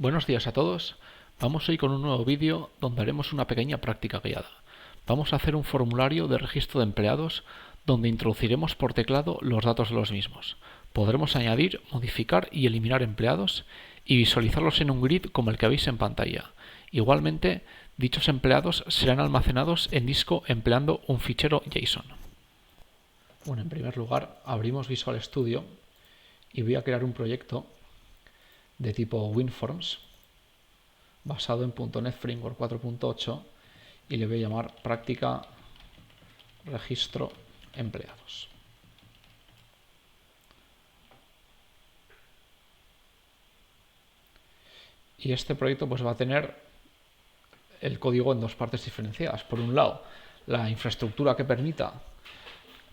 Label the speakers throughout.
Speaker 1: Buenos días a todos. Vamos hoy con un nuevo vídeo donde haremos una pequeña práctica guiada. Vamos a hacer un formulario de registro de empleados donde introduciremos por teclado los datos de los mismos. Podremos añadir, modificar y eliminar empleados y visualizarlos en un grid como el que veis en pantalla. Igualmente, dichos empleados serán almacenados en disco empleando un fichero JSON. Bueno, en primer lugar, abrimos Visual Studio y voy a crear un proyecto de tipo WinForms basado en .NET Framework 4.8 y le voy a llamar práctica registro empleados. Y este proyecto pues va a tener el código en dos partes diferenciadas. Por un lado, la infraestructura que permita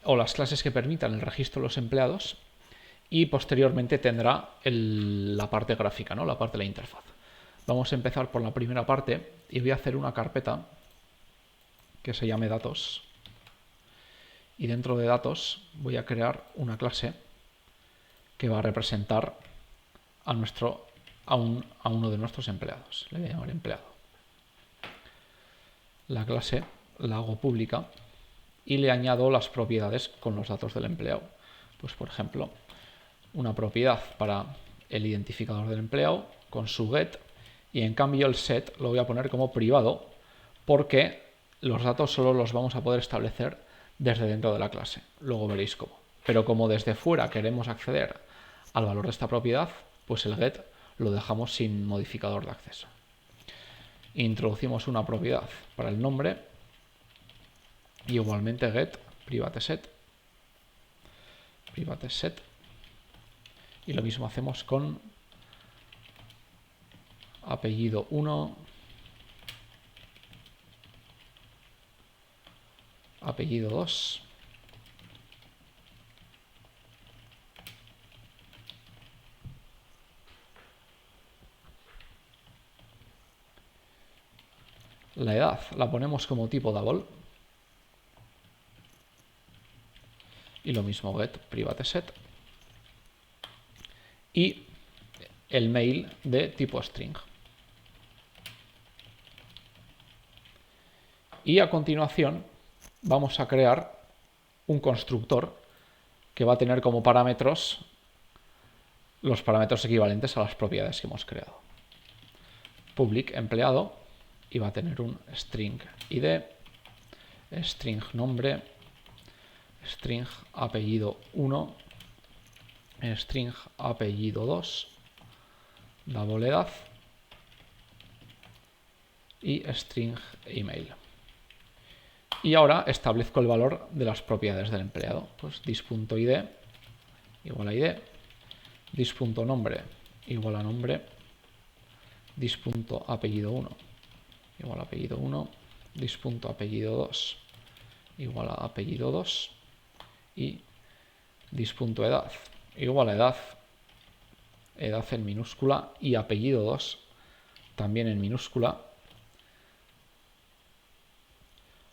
Speaker 1: o las clases que permitan el registro de los empleados, y posteriormente tendrá la parte gráfica, ¿no? La parte de la interfaz. Vamos a empezar por la primera parte y voy a hacer una carpeta que se llame datos, y dentro de datos voy a crear una clase que va a representar a uno de nuestros empleados. Le voy a llamar empleado. La clase la hago pública y le añado las propiedades con los datos del empleado. Pues por ejemplo, una propiedad para el identificador del empleado con su get, y en cambio el set lo voy a poner como privado porque los datos solo los vamos a poder establecer desde dentro de la clase. Luego veréis cómo. Pero como desde fuera queremos acceder al valor de esta propiedad, pues el get lo dejamos sin modificador de acceso. Introducimos una propiedad para el nombre y igualmente get private set. Y lo mismo hacemos con apellido 1, apellido 2, la edad la ponemos como tipo double y lo mismo get private set, y el mail de tipo string. Y a continuación vamos a crear un constructor que va a tener como parámetros los parámetros equivalentes a las propiedades que hemos creado. Public empleado, y va a tener un string id, string nombre, string apellido 1, string apellido 2, double edad y string email. Y ahora establezco el valor de las propiedades del empleado. Pues dis.id igual a id, dis.nombre igual a nombre, dis.apellido 1 igual a apellido 1, dis.apellido 2 igual a apellido 2 y dis.edad igual a edad en minúscula y apellido 2 también en minúscula.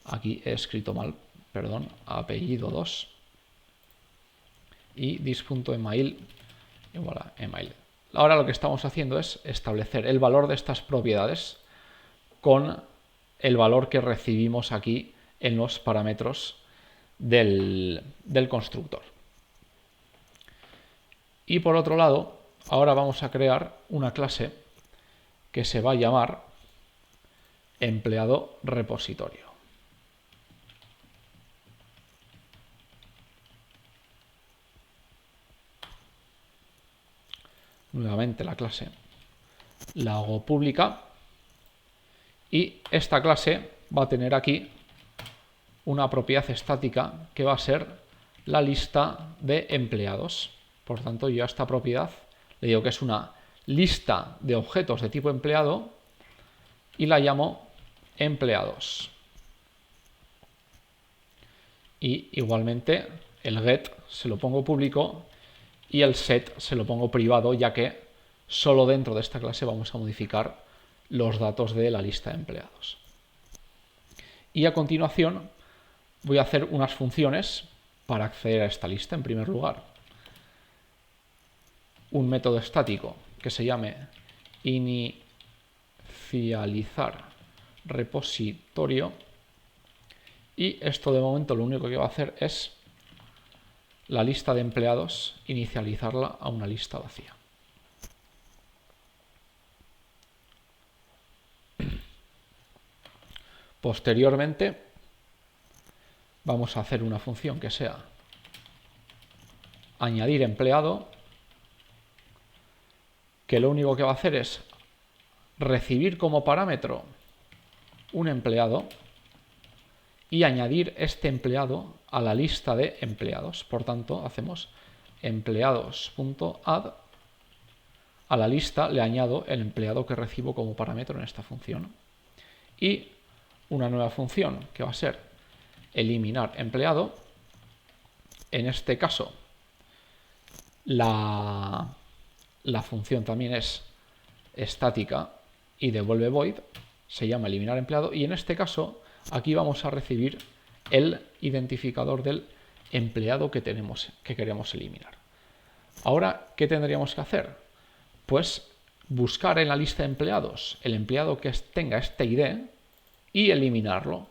Speaker 1: Aquí he escrito mal, perdón, apellido 2 y dis.email igual a email. Ahora lo que estamos haciendo es establecer el valor de estas propiedades con el valor que recibimos aquí en los parámetros del constructor. Y por otro lado, ahora vamos a crear una clase que se va a llamar empleado repositorio. Nuevamente la clase la hago pública y esta clase va a tener aquí una propiedad estática que va a ser la lista de empleados. Por tanto, yo a esta propiedad le digo que es una lista de objetos de tipo empleado y la llamo empleados. Y igualmente el get se lo pongo público y el set se lo pongo privado, ya que solo dentro de esta clase vamos a modificar los datos de la lista de empleados. Y a continuación voy a hacer unas funciones para acceder a esta lista. En primer lugar, un método estático que se llame inicializar repositorio, y esto de momento lo único que va a hacer es la lista de empleados, inicializarla a una lista vacía. Posteriormente vamos a hacer una función que sea añadir empleado, que lo único que va a hacer es recibir como parámetro un empleado y añadir este empleado a la lista de empleados. Por tanto, hacemos empleados.add, a la lista le añado el empleado que recibo como parámetro en esta función. Y una nueva función que va a ser eliminar empleado. En este caso, la función también es estática y devuelve void, se llama eliminar empleado, y en este caso aquí vamos a recibir el identificador del empleado que queremos eliminar. Ahora, ¿qué tendríamos que hacer? Pues buscar en la lista de empleados el empleado que tenga este ID y eliminarlo.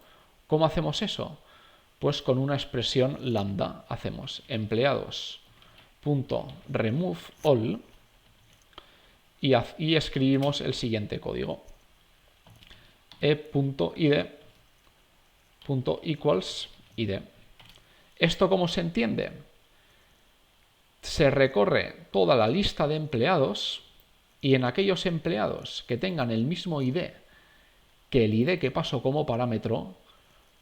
Speaker 1: ¿Cómo hacemos eso? Pues con una expresión lambda hacemos empleados.remove all y escribimos el siguiente código: e.id.equals id. ¿Esto cómo se entiende? Se recorre toda la lista de empleados y en aquellos empleados que tengan el mismo ID que el ID que paso como parámetro,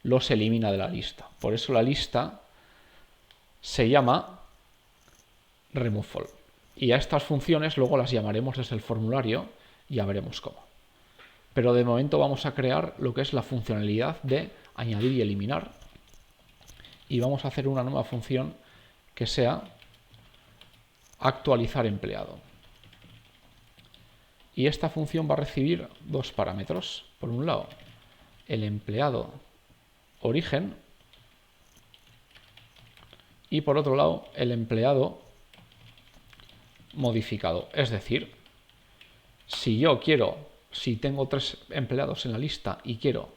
Speaker 1: los elimina de la lista. Por eso la lista se llama remove all. Y a estas funciones luego las llamaremos desde el formulario y ya veremos cómo. Pero de momento vamos a crear lo que es la funcionalidad de añadir y eliminar. Y vamos a hacer una nueva función que sea actualizar empleado. Y esta función va a recibir dos parámetros. Por un lado, el empleado origen y por otro lado, el empleado modificado. Es decir, si tengo 3 empleados en la lista y quiero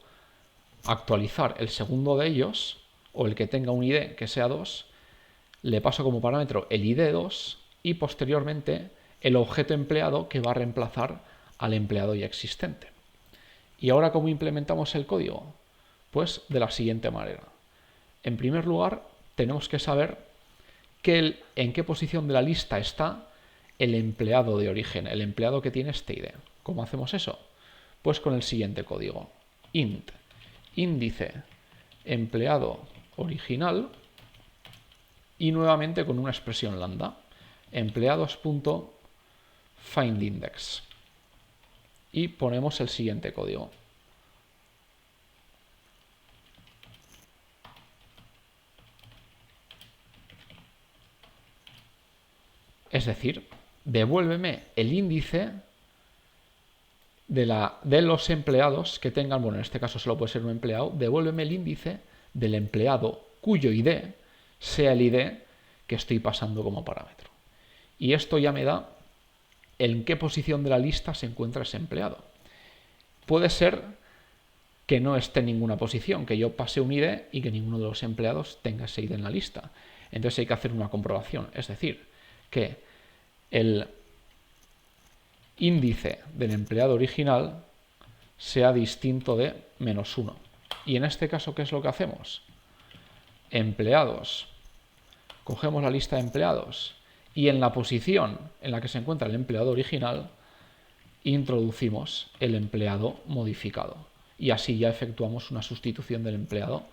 Speaker 1: actualizar el segundo de ellos, o el que tenga un ID que sea 2, le paso como parámetro el ID 2 y posteriormente el objeto empleado que va a reemplazar al empleado ya existente. ¿Y ahora cómo implementamos el código? Pues de la siguiente manera. En primer lugar, tenemos que saber en qué posición de la lista está el empleado de origen, el empleado que tiene este ID. ¿Cómo hacemos eso? Pues con el siguiente código: int índice empleado original y nuevamente con una expresión lambda, empleados.findIndex, y ponemos el siguiente código. Es decir, devuélveme el índice de los empleados que tengan, bueno, en este caso solo puede ser un empleado, devuélveme el índice del empleado cuyo ID sea el ID que estoy pasando como parámetro. Y esto ya me da en qué posición de la lista se encuentra ese empleado. Puede ser que no esté en ninguna posición, que yo pase un ID y que ninguno de los empleados tenga ese ID en la lista. Entonces hay que hacer una comprobación, es decir, que el índice del empleado original sea distinto de -1. Y en este caso, ¿qué es lo que hacemos? Empleados. Cogemos la lista de empleados y en la posición en la que se encuentra el empleado original introducimos el empleado modificado. Y así ya efectuamos una sustitución del empleado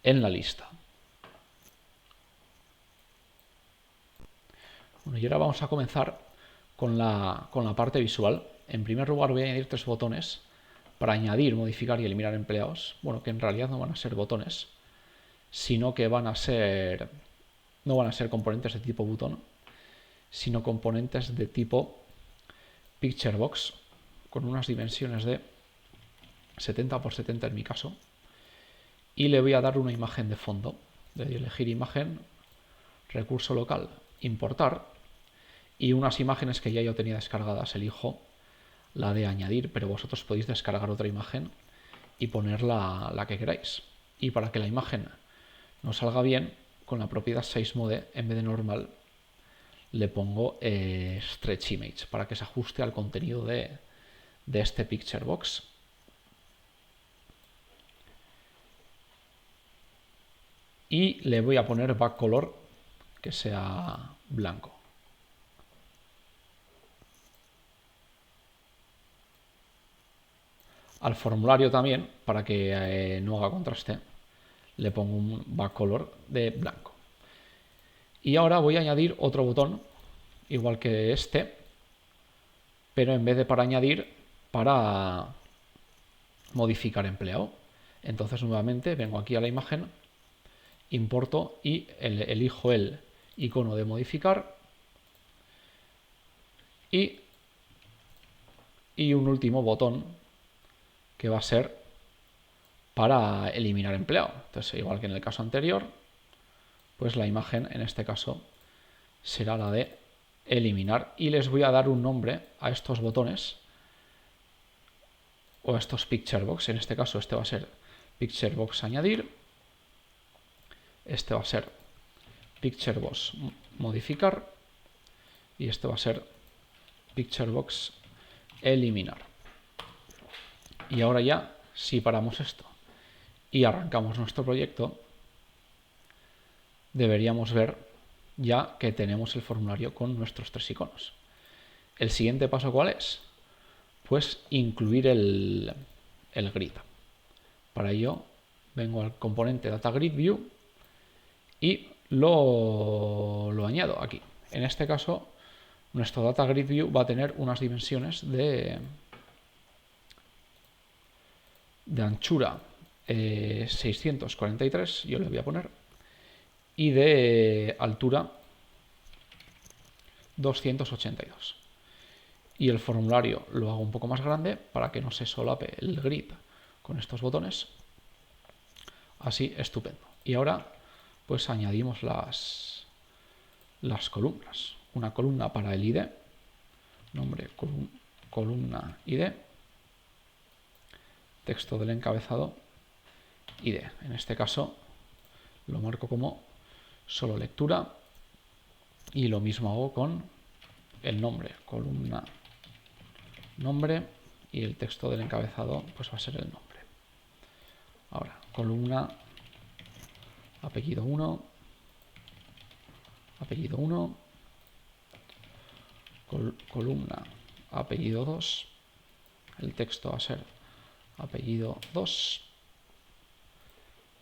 Speaker 1: en la lista. Bueno, y ahora vamos a comenzar con la parte visual. En primer lugar voy a añadir 3 botones para añadir, modificar y eliminar empleados. Bueno, que en realidad no van a ser botones, sino que no van a ser componentes de tipo botón, sino componentes de tipo picture box, con unas dimensiones de 70 por 70 en mi caso, y le voy a dar una imagen de fondo. Le doy a elegir imagen, recurso local, importar, y unas imágenes que ya yo tenía descargadas elijo la de añadir, pero vosotros podéis descargar otra imagen y poner la que queráis. Y para que la imagen nos salga bien, con la propiedad sizeMode, en vez de normal, le pongo stretch image para que se ajuste al contenido de este picture box. Y le voy a poner back color que sea blanco. Al formulario también, para que no haga contraste, le pongo un backcolor de blanco. Y ahora voy a añadir otro botón, igual que este, pero en vez de para añadir, para modificar empleado. Entonces nuevamente vengo aquí a la imagen, importo y elijo el icono de modificar y un último botón que va a ser para eliminar empleado. Entonces, igual que en el caso anterior, pues la imagen en este caso será la de eliminar y les voy a dar un nombre a estos botones o a estos picture box. En este caso este va a ser picture box añadir, este va a ser picture box modificar y este va a ser picture box eliminar. Y ahora ya, si paramos esto y arrancamos nuestro proyecto, deberíamos ver ya que tenemos el formulario con nuestros 3 iconos. ¿El siguiente paso cuál es? Pues incluir el grid. Para ello vengo al componente Data Grid View y lo añado aquí. En este caso, nuestro Data Grid View va a tener unas dimensiones de anchura 643, yo le voy a poner, y de altura 282. Y el formulario lo hago un poco más grande para que no se solape el grid con estos botones. Así, estupendo. Y ahora pues añadimos las columnas. Una columna para el ID, nombre columna ID, texto del encabezado ID. En este caso lo marco como solo lectura y lo mismo hago con el nombre, columna nombre y el texto del encabezado pues va a ser el nombre. Ahora, columna apellido 1, apellido 1, columna apellido 2, el texto va a ser apellido 2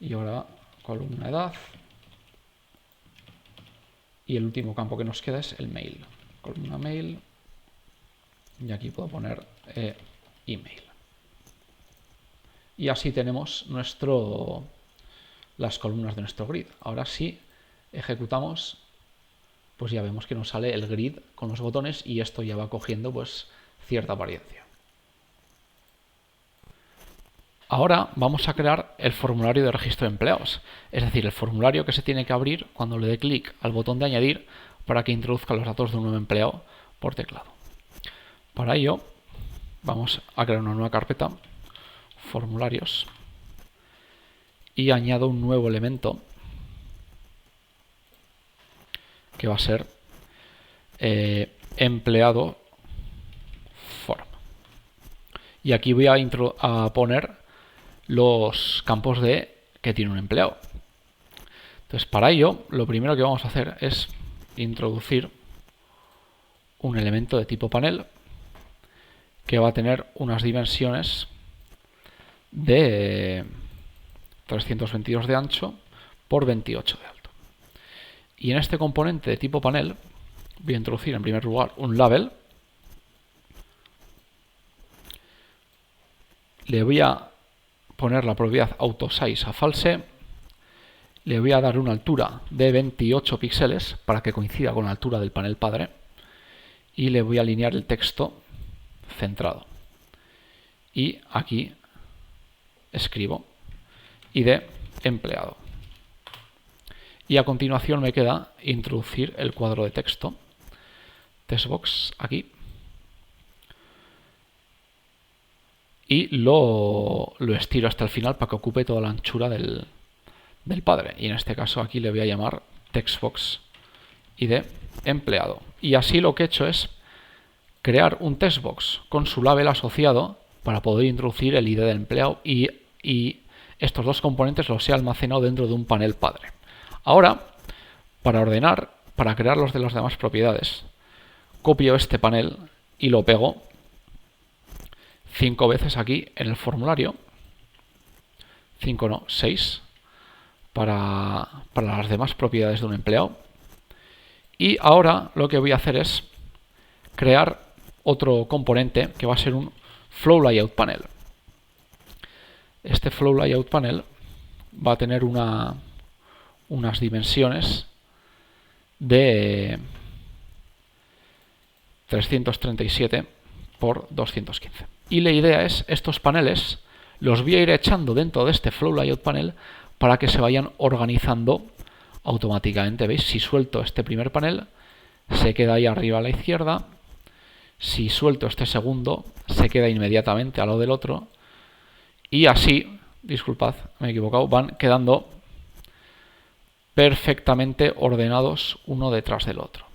Speaker 1: y ahora columna edad y el último campo que nos queda es el mail, columna mail y aquí puedo poner email. Y así tenemos las columnas de nuestro grid. Ahora si ejecutamos, pues ya vemos que nos sale el grid con los botones y esto ya va cogiendo pues cierta apariencia. Ahora vamos a crear el formulario de registro de empleados, es decir, el formulario que se tiene que abrir cuando le dé clic al botón de añadir para que introduzca los datos de un nuevo empleado por teclado. Para ello vamos a crear una nueva carpeta, formularios, y añado un nuevo elemento que va a ser empleado form. Y aquí voy a poner los campos que tiene un empleado. Entonces, para ello, lo primero que vamos a hacer es introducir un elemento de tipo panel que va a tener unas dimensiones de 322 de ancho por 28 de alto. Y en este componente de tipo panel voy a introducir en primer lugar un label. Le voy a poner la propiedad AutoSize a false. Le voy a dar una altura de 28 píxeles para que coincida con la altura del panel padre. Y le voy a alinear el texto centrado. Y aquí escribo ID empleado. Y a continuación me queda introducir el cuadro de texto. Textbox aquí. y lo estiro hasta el final para que ocupe toda la anchura del padre. Y en este caso aquí le voy a llamar textbox id empleado. Y así lo que he hecho es crear un textbox con su label asociado para poder introducir el id del empleado y estos dos componentes los he almacenado dentro de un panel padre. Ahora, para ordenar, para crear los de las demás propiedades, copio este panel y lo pego 5 veces aquí en el formulario. 5 no, 6 para las demás propiedades de un empleado. Y ahora lo que voy a hacer es crear otro componente que va a ser un flow layout panel. Este flow layout panel va a tener unas dimensiones de 337 por 215. Y la idea es, estos paneles los voy a ir echando dentro de este flow layout panel para que se vayan organizando automáticamente. ¿Veis? Si suelto este primer panel, se queda ahí arriba a la izquierda. Si suelto este segundo, se queda inmediatamente al lado del otro. Y así, disculpad, me he equivocado, van quedando perfectamente ordenados uno detrás del otro.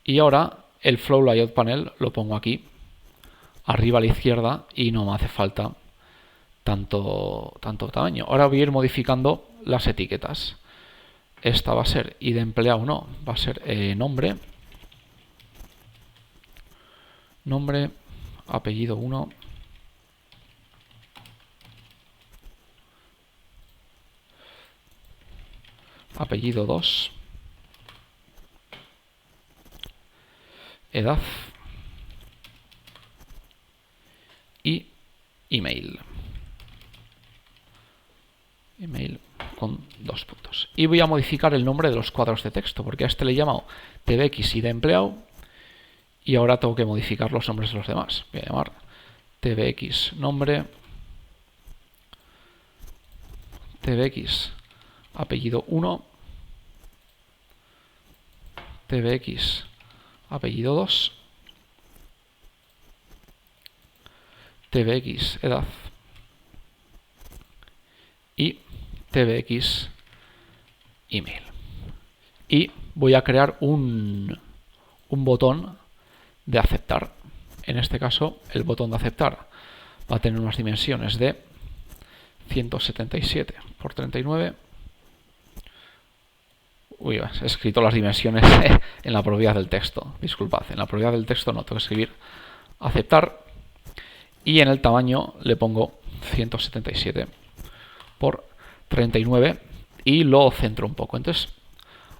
Speaker 1: Y ahora el flow layout panel lo pongo aquí, arriba a la izquierda, y no me hace falta tanto tamaño. Ahora voy a ir modificando las etiquetas. Esta va a ser id empleado, no, va a ser nombre, apellido 1, apellido 2, edad y email. Email con 2 puntos. Y voy a modificar el nombre de los cuadros de texto, porque a este le he llamado tbx id empleado y ahora tengo que modificar los nombres de los demás. Voy a llamar tbx nombre, tbx apellido 1, tbx apellido 2, tbx edad y tbx email. Y voy a crear un botón de aceptar. En este caso, el botón de aceptar va a tener unas dimensiones de 177 por 39. Uy, he escrito las dimensiones en la propiedad del texto. Disculpad, en la propiedad del texto no, tengo que escribir aceptar. Y en el tamaño le pongo 177 por 39 y lo centro un poco. Entonces,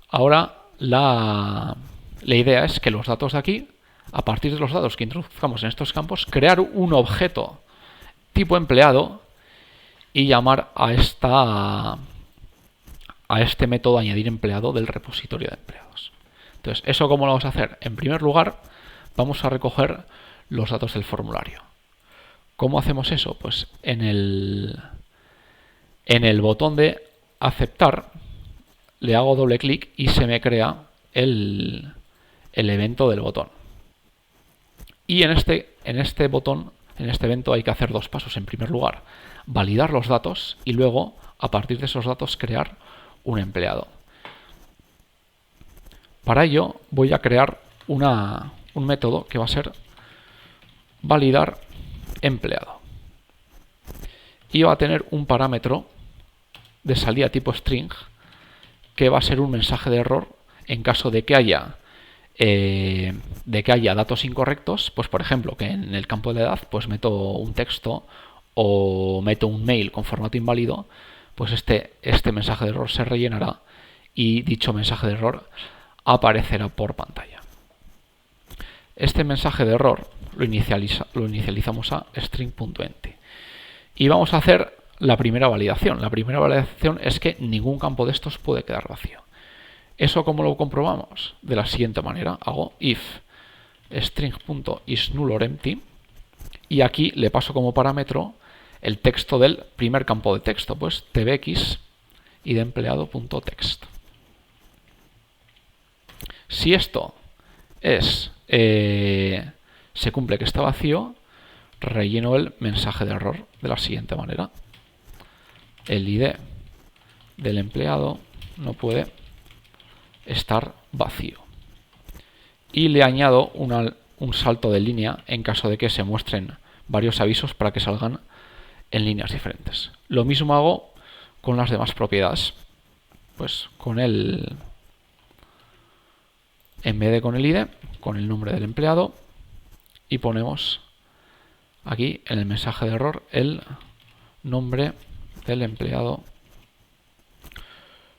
Speaker 1: ahora la idea es que los datos de aquí, a partir de los datos que introduzcamos en estos campos, crear un objeto tipo empleado y llamar a este método añadir empleado del repositorio de empleados. Entonces, ¿eso cómo lo vamos a hacer? En primer lugar, vamos a recoger los datos del formulario. ¿Cómo hacemos eso? Pues en el botón de aceptar le hago doble clic y se me crea el evento del botón. Y en este evento hay que hacer 2 pasos. En primer lugar, validar los datos y luego, a partir de esos datos, crear un empleado. Para ello voy a crear un método que va a ser validar empleado. Y va a tener un parámetro de salida tipo string que va a ser un mensaje de error en caso de que haya datos incorrectos. Pues por ejemplo, que en el campo de la edad pues meto un texto o meto un mail con formato inválido, pues este mensaje de error se rellenará y dicho mensaje de error aparecerá por pantalla. Este mensaje de error lo inicializamos a string.empty. Y vamos a hacer la primera validación. La primera validación es que ningún campo de estos puede quedar vacío. ¿Eso cómo lo comprobamos? De la siguiente manera. Hago if string.isNull or empty y aquí le paso como parámetro el texto del primer campo de texto, pues tbx y de empleado.text. Si esto se cumple que está vacío, relleno el mensaje de error de la siguiente manera. El ID del empleado no puede estar vacío. Y le añado un salto de línea en caso de que se muestren varios avisos para que salgan en líneas diferentes. Lo mismo hago con las demás propiedades. Pues en vez de con el ID, con el nombre del empleado, y ponemos aquí en el mensaje de error el nombre del empleado.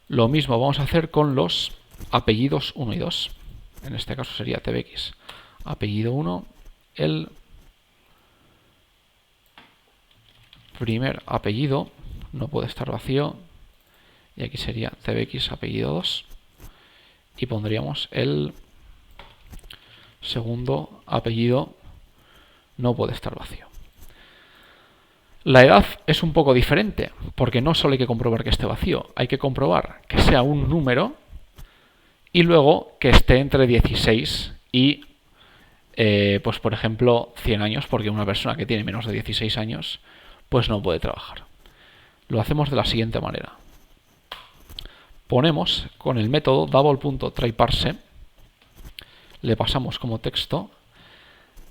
Speaker 1: Lo mismo vamos a hacer con los apellidos 1 y 2. En este caso sería tbx apellido 1, el primer apellido no puede estar vacío, y aquí sería tbx apellido 2, y pondríamos el segundo apellido no puede estar vacío. La edad es un poco diferente, porque no solo hay que comprobar que esté vacío, hay que comprobar que sea un número y luego que esté entre 16 y, pues por ejemplo, 100 años, porque una persona que tiene menos de 16 años, pues no puede trabajar. Lo hacemos de la siguiente manera. Ponemos con el método double.tryparse, le pasamos como texto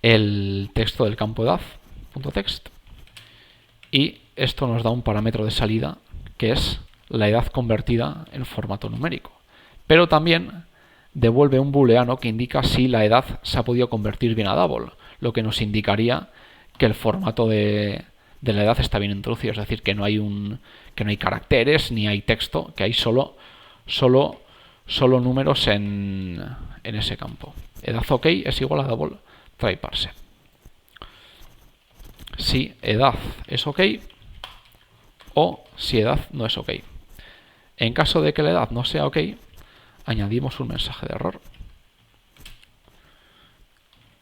Speaker 1: el texto del campo edad.text, y esto nos da un parámetro de salida que es la edad convertida en formato numérico. Pero también devuelve un booleano que indica si la edad se ha podido convertir bien a double, lo que nos indicaría que el formato de la edad está bien introducido, es decir, que no hay caracteres ni hay texto, que hay solo números en ese campo. Edad OK es igual a double try parse. Si edad es OK o si edad no es OK. En caso de que la edad no sea OK, añadimos un mensaje de error.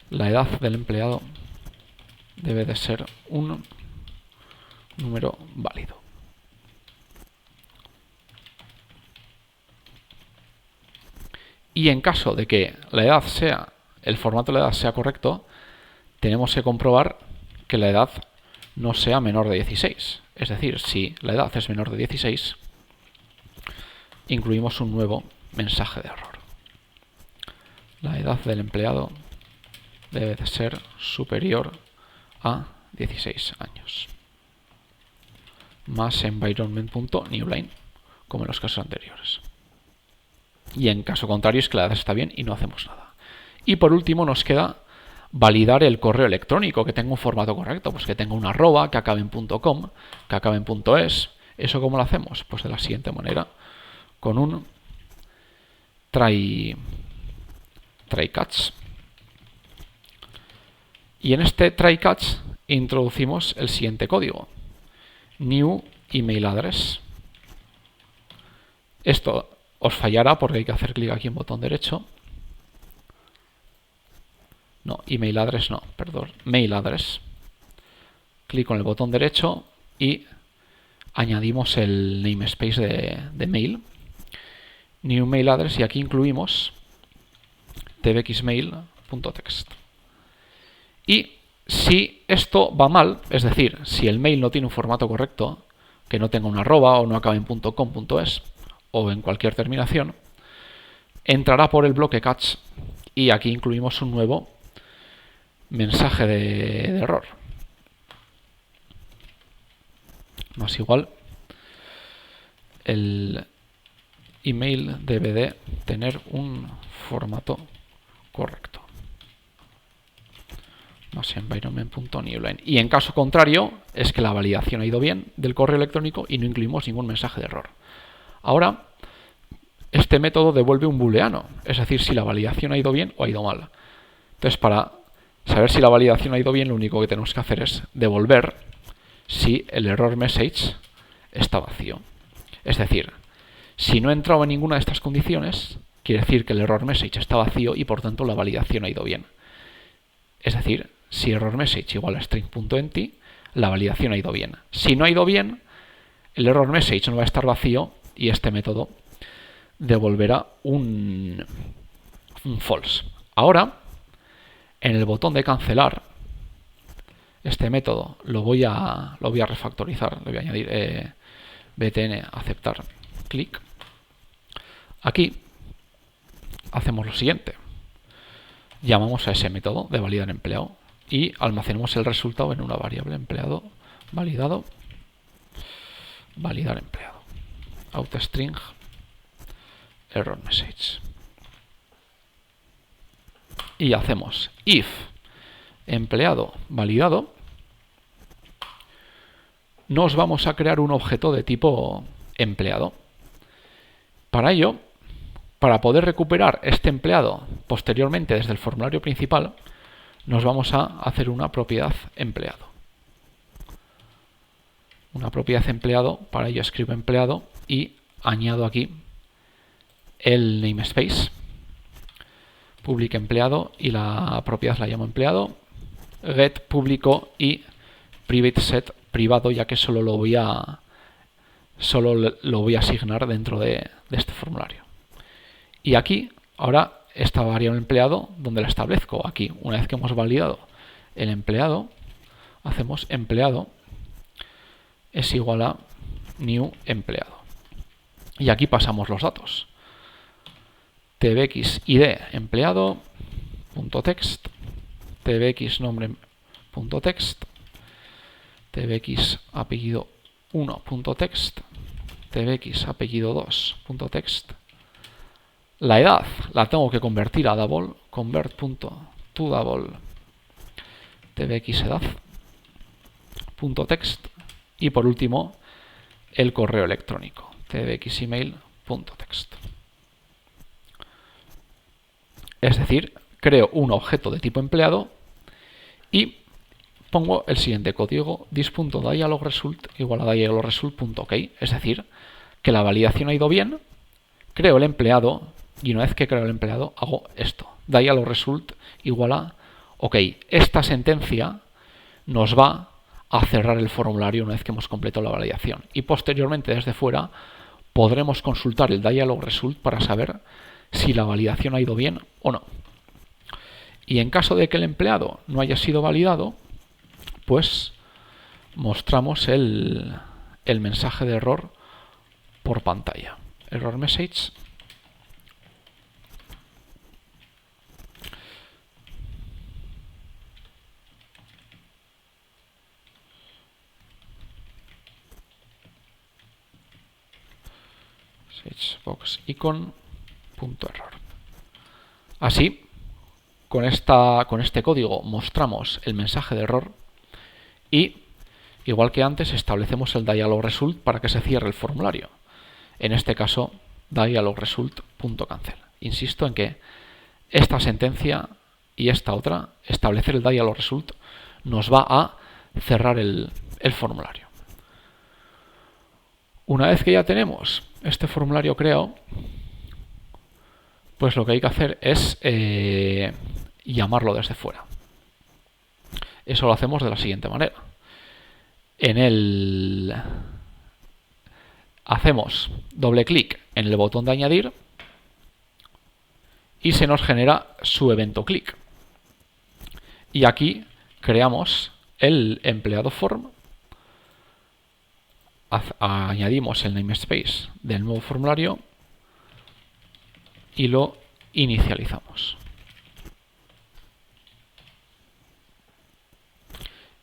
Speaker 1: La edad del empleado debe de ser un número válido. Y en caso de que el formato de la edad sea correcto, tenemos que comprobar que la edad no sea menor de 16. Es decir, si la edad es menor de 16, incluimos un nuevo mensaje de error. La edad del empleado debe de ser superior a 16 años. Más environment.newline, como en los casos anteriores. Y en caso contrario es que la edad está bien y no hacemos nada. Y por último nos queda validar el correo electrónico, que tenga un formato correcto, pues que tenga un arroba, que acabe en .com, que acabe en .es. ¿Eso cómo lo hacemos? Pues de la siguiente manera, con un try catch. Y en este try catch introducimos el siguiente código: new email address. Esto os fallará porque hay que hacer clic aquí en botón derecho. No, email address no, perdón, mail address. Clic con el botón derecho y añadimos el namespace de mail. New mail address, y aquí incluimos tbxmail.text. Y si esto va mal, es decir, si el mail no tiene un formato correcto, que no tenga un arroba o no acabe en .com, .es o en cualquier terminación, entrará por el bloque catch y aquí incluimos un nuevo mensaje de error. Más igual, el email debe de tener un formato correcto. Más environment.newline. Y en caso contrario, es que la validación ha ido bien del correo electrónico y no incluimos ningún mensaje de error. Ahora, este método devuelve un booleano, es decir, si la validación ha ido bien o ha ido mal. Entonces, para saber si la validación ha ido bien, lo único que tenemos que hacer es devolver si el error message está vacío. Es decir, si no he entrado en ninguna de estas condiciones, quiere decir que el error message está vacío y por tanto la validación ha ido bien. Es decir, si error message igual a string.empty, la validación ha ido bien. Si no ha ido bien, el error message no va a estar vacío y este método devolverá un false. Ahora, en el botón de cancelar, este método lo voy a refactorizar, le voy a añadir btn aceptar clic. Aquí hacemos lo siguiente: llamamos a ese método de validar empleado y almacenamos el resultado en una variable empleado validado, validar empleado, outString error message. Y hacemos if empleado validado. Nos vamos a crear un objeto de tipo empleado. Para ello, para poder recuperar este empleado posteriormente desde el formulario principal, nos vamos a hacer una propiedad empleado. Una propiedad empleado, para ello escribo empleado y añado aquí el namespace, public empleado, y la propiedad la llamo empleado, get público y private set privado, ya que solo lo voy a asignar dentro de este formulario. Y aquí, ahora, esta variable empleado, ¿dónde la establezco? Aquí, una vez que hemos validado el empleado, hacemos empleado es igual a new empleado. Y aquí pasamos los datos. tbx id empleado .text, tbx nombre .text, tbx apellido 1.text, tbx apellido 2.text. La edad la tengo que convertir a double, convert.toDouble tbx edad .text, y por último el correo electrónico, tbx email.text. Es decir, creo un objeto de tipo empleado y pongo el siguiente código: this.dialogResult igual a dialogResult.ok. Es decir, que la validación ha ido bien, creo el empleado y una vez que creo el empleado hago esto: dialogResult igual a ok. Esta sentencia nos va a cerrar el formulario una vez que hemos completado la validación, y posteriormente desde fuera podremos consultar el dialogResult para saber si la validación ha ido bien o no. Y en caso de que el empleado no haya sido validado, pues mostramos el mensaje de error por pantalla. Error message. Box icon punto error. Así, con este código mostramos el mensaje de error y, igual que antes, establecemos el dialogResult para que se cierre el formulario. En este caso, dialogResult.cancel. Insisto en que esta sentencia y esta otra, establecer el dialogResult, nos va a cerrar el formulario. Una vez que ya tenemos este formulario creado, pues lo que hay que hacer es llamarlo desde fuera. Eso lo hacemos de la siguiente manera. Hacemos doble clic en el botón de añadir y se nos genera su evento click. Y aquí creamos el empleado form, añadimos el namespace del nuevo formulario y lo inicializamos.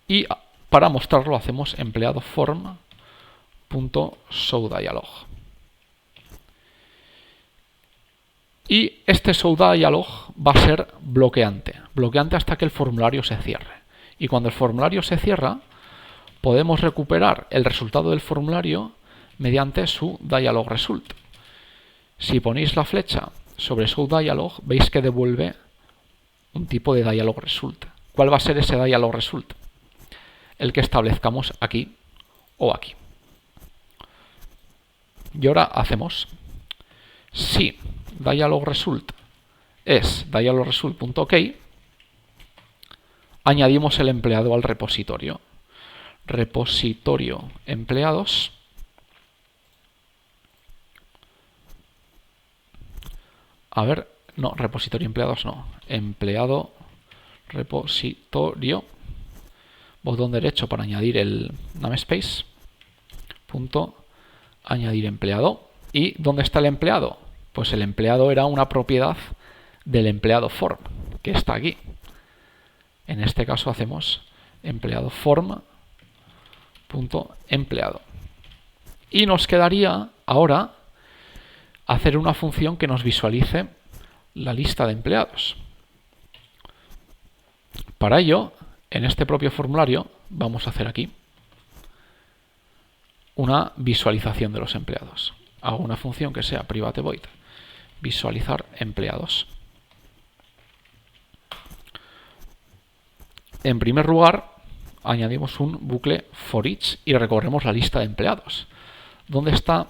Speaker 1: Y para mostrarlo hacemos empleado form.showDialog. Y este showDialog va a ser bloqueante hasta que el formulario se cierre. Y cuando el formulario se cierra, podemos recuperar el resultado del formulario mediante su dialogResult. Si ponéis la flecha sobre showDialog, veis que devuelve un tipo de dialogResult. ¿Cuál va a ser ese dialogResult? El que establezcamos aquí o aquí. Y ahora hacemos, si dialogResult es dialogResult.ok, añadimos el empleado al repositorio. Repositorio empleados. A ver, no, repositorio empleados no. Empleado, repositorio, botón derecho para añadir el namespace, punto, añadir empleado. ¿Y dónde está el empleado? Pues el empleado era una propiedad del empleado form, que está aquí. En este caso hacemos empleado form, punto, empleado. Y nos quedaría ahora hacer una función que nos visualice la lista de empleados. Para ello, en este propio formulario, vamos a hacer aquí una visualización de los empleados. Hago una función que sea private void visualizar empleados. En primer lugar, añadimos un bucle for each y recorremos la lista de empleados. ¿Dónde está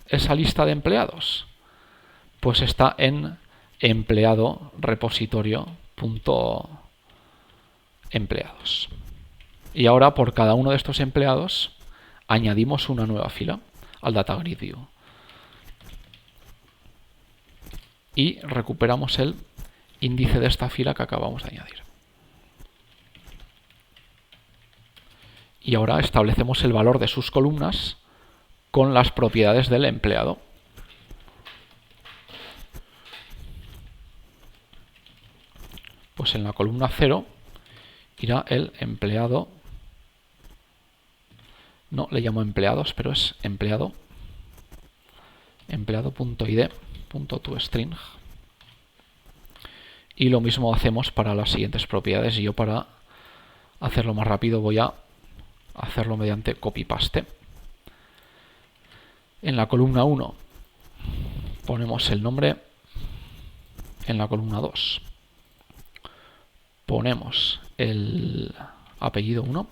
Speaker 1: esa lista de empleados? Pues está en empleado repositorio punto empleados. Y ahora por cada uno de estos empleados añadimos una nueva fila al data grid view. Y recuperamos el índice de esta fila que acabamos de añadir. Y ahora establecemos el valor de sus columnas con las propiedades del empleado. Pues en la columna 0 irá el empleado, no le llamo empleados, pero es empleado, empleado.id.toString. Y lo mismo hacemos para las siguientes propiedades. Y yo, para hacerlo más rápido, voy a hacerlo mediante copy-paste. En la columna 1 ponemos el nombre. En la columna 2 ponemos el apellido 1.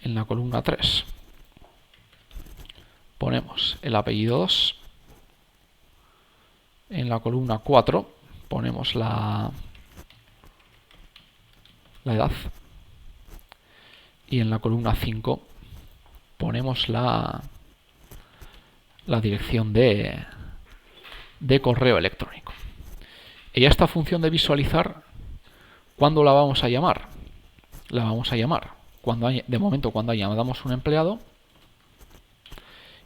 Speaker 1: En la columna 3 ponemos el apellido 2. En la columna 4 ponemos la edad. Y en la columna 5 ponemos la dirección de correo electrónico. Y esta función de visualizar, ¿cuándo la vamos a llamar? La vamos a llamar de momento cuando añadamos un empleado,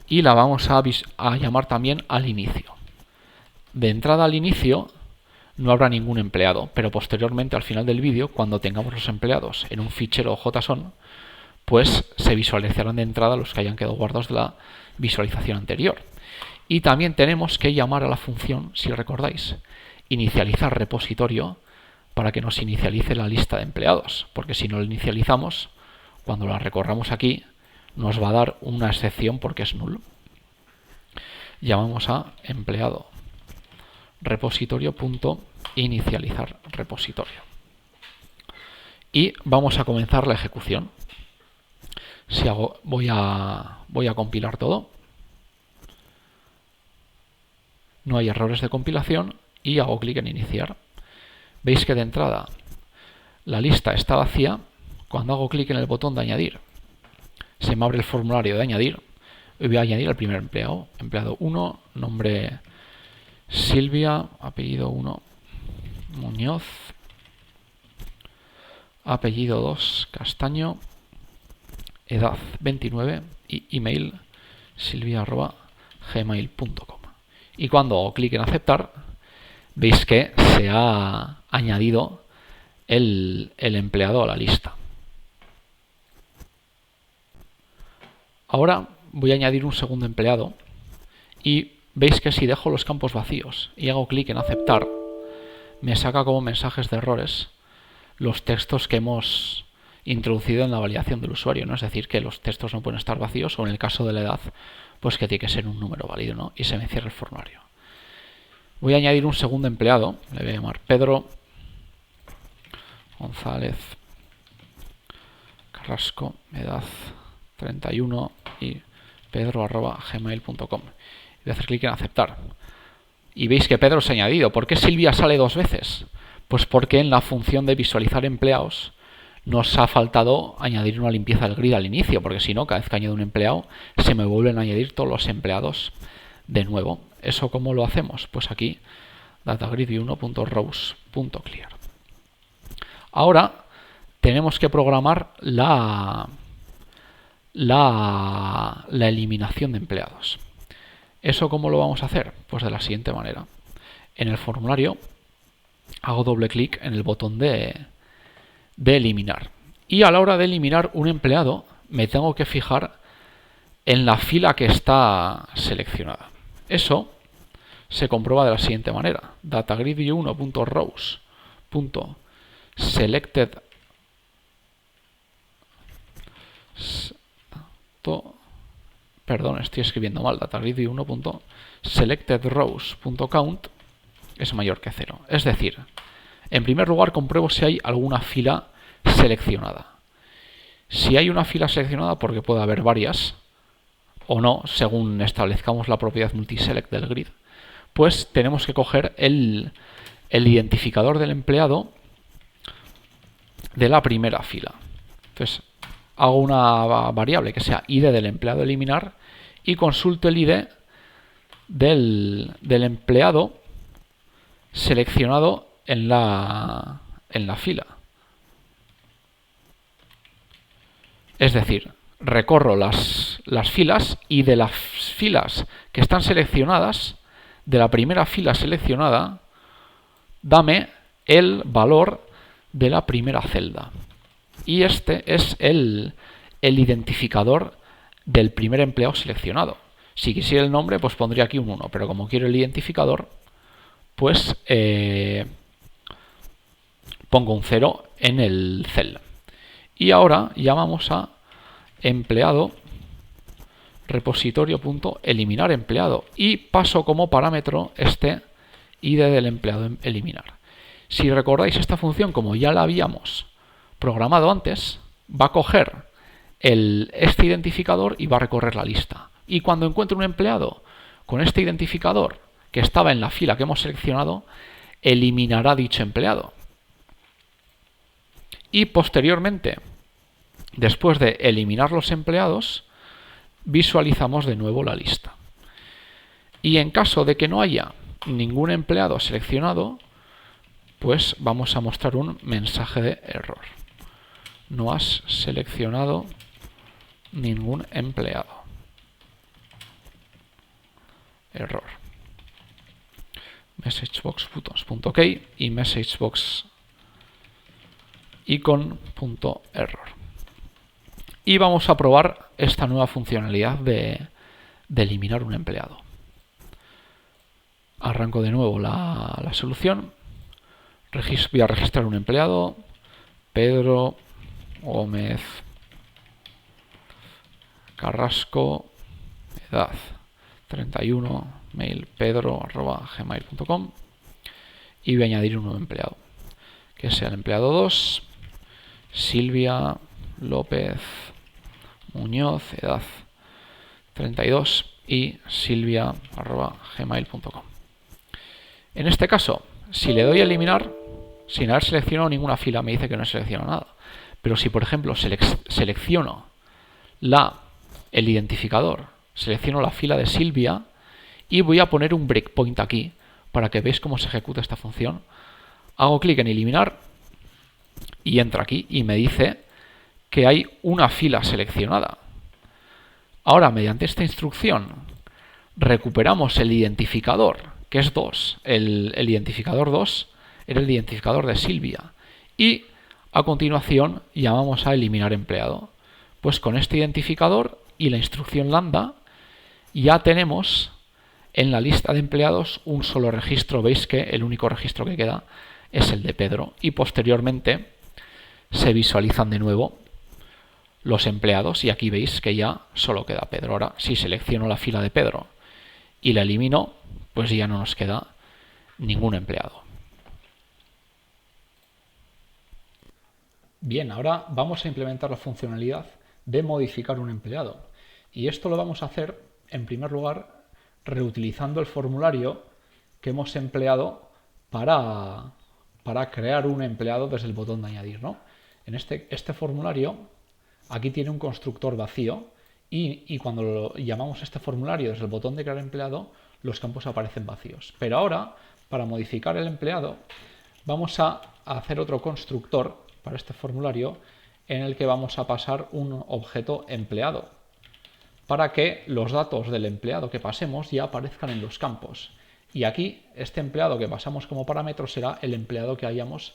Speaker 1: y la vamos a llamar también al inicio. De entrada al inicio no habrá ningún empleado, pero posteriormente al final del vídeo, cuando tengamos los empleados en un fichero JSON, pues se visualizarán de entrada los que hayan quedado guardados de la visualización anterior. Y también tenemos que llamar a la función, si recordáis, inicializar repositorio, para que nos inicialice la lista de empleados, porque si no lo inicializamos, cuando la recorramos aquí, nos va a dar una excepción porque es null. Llamamos a empleado repositorio.inicializar repositorio. Y vamos a comenzar la ejecución. Si hago, voy a compilar todo. No hay errores de compilación y hago clic en iniciar. Veis que de entrada la lista está vacía. Cuando hago clic en el botón de añadir, se me abre el formulario de añadir. Y voy a añadir al primer empleado. Empleado 1, nombre Silvia, apellido 1 Muñoz, apellido 2 Castaño, edad 29 y email silvia@gmail.com. Y cuando hago clic en aceptar, veis que se ha añadido el empleado a la lista. Ahora voy a añadir un segundo empleado y veis que si dejo los campos vacíos y hago clic en aceptar, me saca como mensajes de errores los textos que hemos introducido en la validación del usuario, ¿no? Es decir, que los textos no pueden estar vacíos, o en el caso de la edad, pues que tiene que ser un número válido, ¿no? Y se me cierra el formulario. Voy a añadir un segundo empleado, le voy a llamar Pedro González Carrasco, edad 31 y pedro@gmail.com. Voy a hacer clic en aceptar. Y veis que Pedro se ha añadido. ¿Por qué Silvia sale dos veces? Pues porque en la función de visualizar empleados nos ha faltado añadir una limpieza del grid al inicio, porque si no, cada vez que añado un empleado, se me vuelven a añadir todos los empleados de nuevo. ¿Eso cómo lo hacemos? Pues aquí datagrid1.rows.clear. Ahora tenemos que programar la eliminación de empleados. ¿Eso cómo lo vamos a hacer? Pues de la siguiente manera. En el formulario hago doble clic en el botón de eliminar. Y a la hora de eliminar un empleado me tengo que fijar en la fila que está seleccionada. Eso se comprueba de la siguiente manera. datagrid1.rows.selected Perdón, estoy escribiendo mal. datagrid1.selectedrows.count es mayor que 0. Es decir, en primer lugar compruebo si hay alguna fila seleccionada. Si hay una fila seleccionada, porque puede haber varias, o no, según establezcamos la propiedad multiselect del grid, pues tenemos que coger el identificador del empleado de la primera fila. Entonces, hago una variable que sea id del empleado a eliminar y consulto el id del empleado seleccionado en la fila. Es decir, recorro las filas y de las filas que están seleccionadas, de la primera fila seleccionada, dame el valor de la primera celda. Y este es el identificador del primer empleado seleccionado. Si quisiera el nombre, pues pondría aquí un 1, pero como quiero el identificador, pues pongo un 0 en el cell. Y ahora llamamos a empleado repositorio.eliminar empleado y paso como parámetro este id del empleado eliminar. Si recordáis esta función, como ya la habíamos programado antes, va a coger este identificador y va a recorrer la lista. Y cuando encuentre un empleado con este identificador que estaba en la fila que hemos seleccionado, eliminará dicho empleado. Y posteriormente, después de eliminar los empleados, visualizamos de nuevo la lista. Y en caso de que no haya ningún empleado seleccionado, pues vamos a mostrar un mensaje de error. No has seleccionado ningún empleado. Error. messagebox.ok y messagebox icon.error. Y vamos a probar esta nueva funcionalidad de eliminar un empleado. Arranco de nuevo la solución. Voy a registrar un empleado. Pedro Gómez Carrasco, edad 31, mail pedro@gmail.com, y voy a añadir un nuevo empleado, que sea el empleado 2, Silvia López Muñoz, edad 32, y silvia@gmail.com. En este caso, si le doy a eliminar, sin haber seleccionado ninguna fila, me dice que no he seleccionado nada. Pero si, por ejemplo, selecciono el identificador, selecciono la fila de Silvia y voy a poner un breakpoint aquí para que veáis cómo se ejecuta esta función, hago clic en eliminar y entra aquí y me dice que hay una fila seleccionada. Ahora, mediante esta instrucción, recuperamos el identificador, que es 2. El identificador 2 era el identificador de Silvia. Y a continuación llamamos a eliminar empleado. Pues con este identificador y la instrucción lambda ya tenemos en la lista de empleados un solo registro. Veis que el único registro que queda es el de Pedro. Y posteriormente se visualizan de nuevo los empleados y aquí veis que ya solo queda Pedro. Ahora, si selecciono la fila de Pedro y la elimino, pues ya no nos queda ningún empleado. Bien, ahora vamos a implementar la funcionalidad de modificar un empleado. Y esto lo vamos a hacer, en primer lugar, reutilizando el formulario que hemos empleado para crear un empleado desde el botón de añadir, ¿no? En este formulario, aquí tiene un constructor vacío y cuando llamamos este formulario desde el botón de crear empleado, los campos aparecen vacíos. Pero ahora, para modificar el empleado, vamos a hacer otro constructor para este formulario en el que vamos a pasar un objeto empleado para que los datos del empleado que pasemos ya aparezcan en los campos. Y aquí, este empleado que pasamos como parámetro será el empleado que hayamos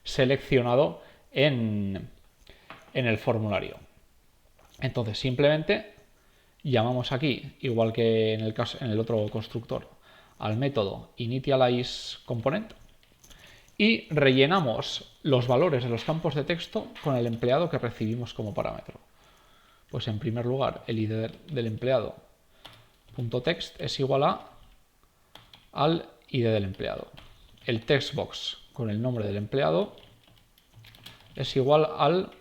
Speaker 1: seleccionado en el formulario. Entonces, simplemente llamamos aquí, igual que en el otro constructor, al método initializeComponent y rellenamos los valores de los campos de texto con el empleado que recibimos como parámetro. Pues en primer lugar, el id del empleado .text es igual al id del empleado. El textbox con el nombre del empleado es igual al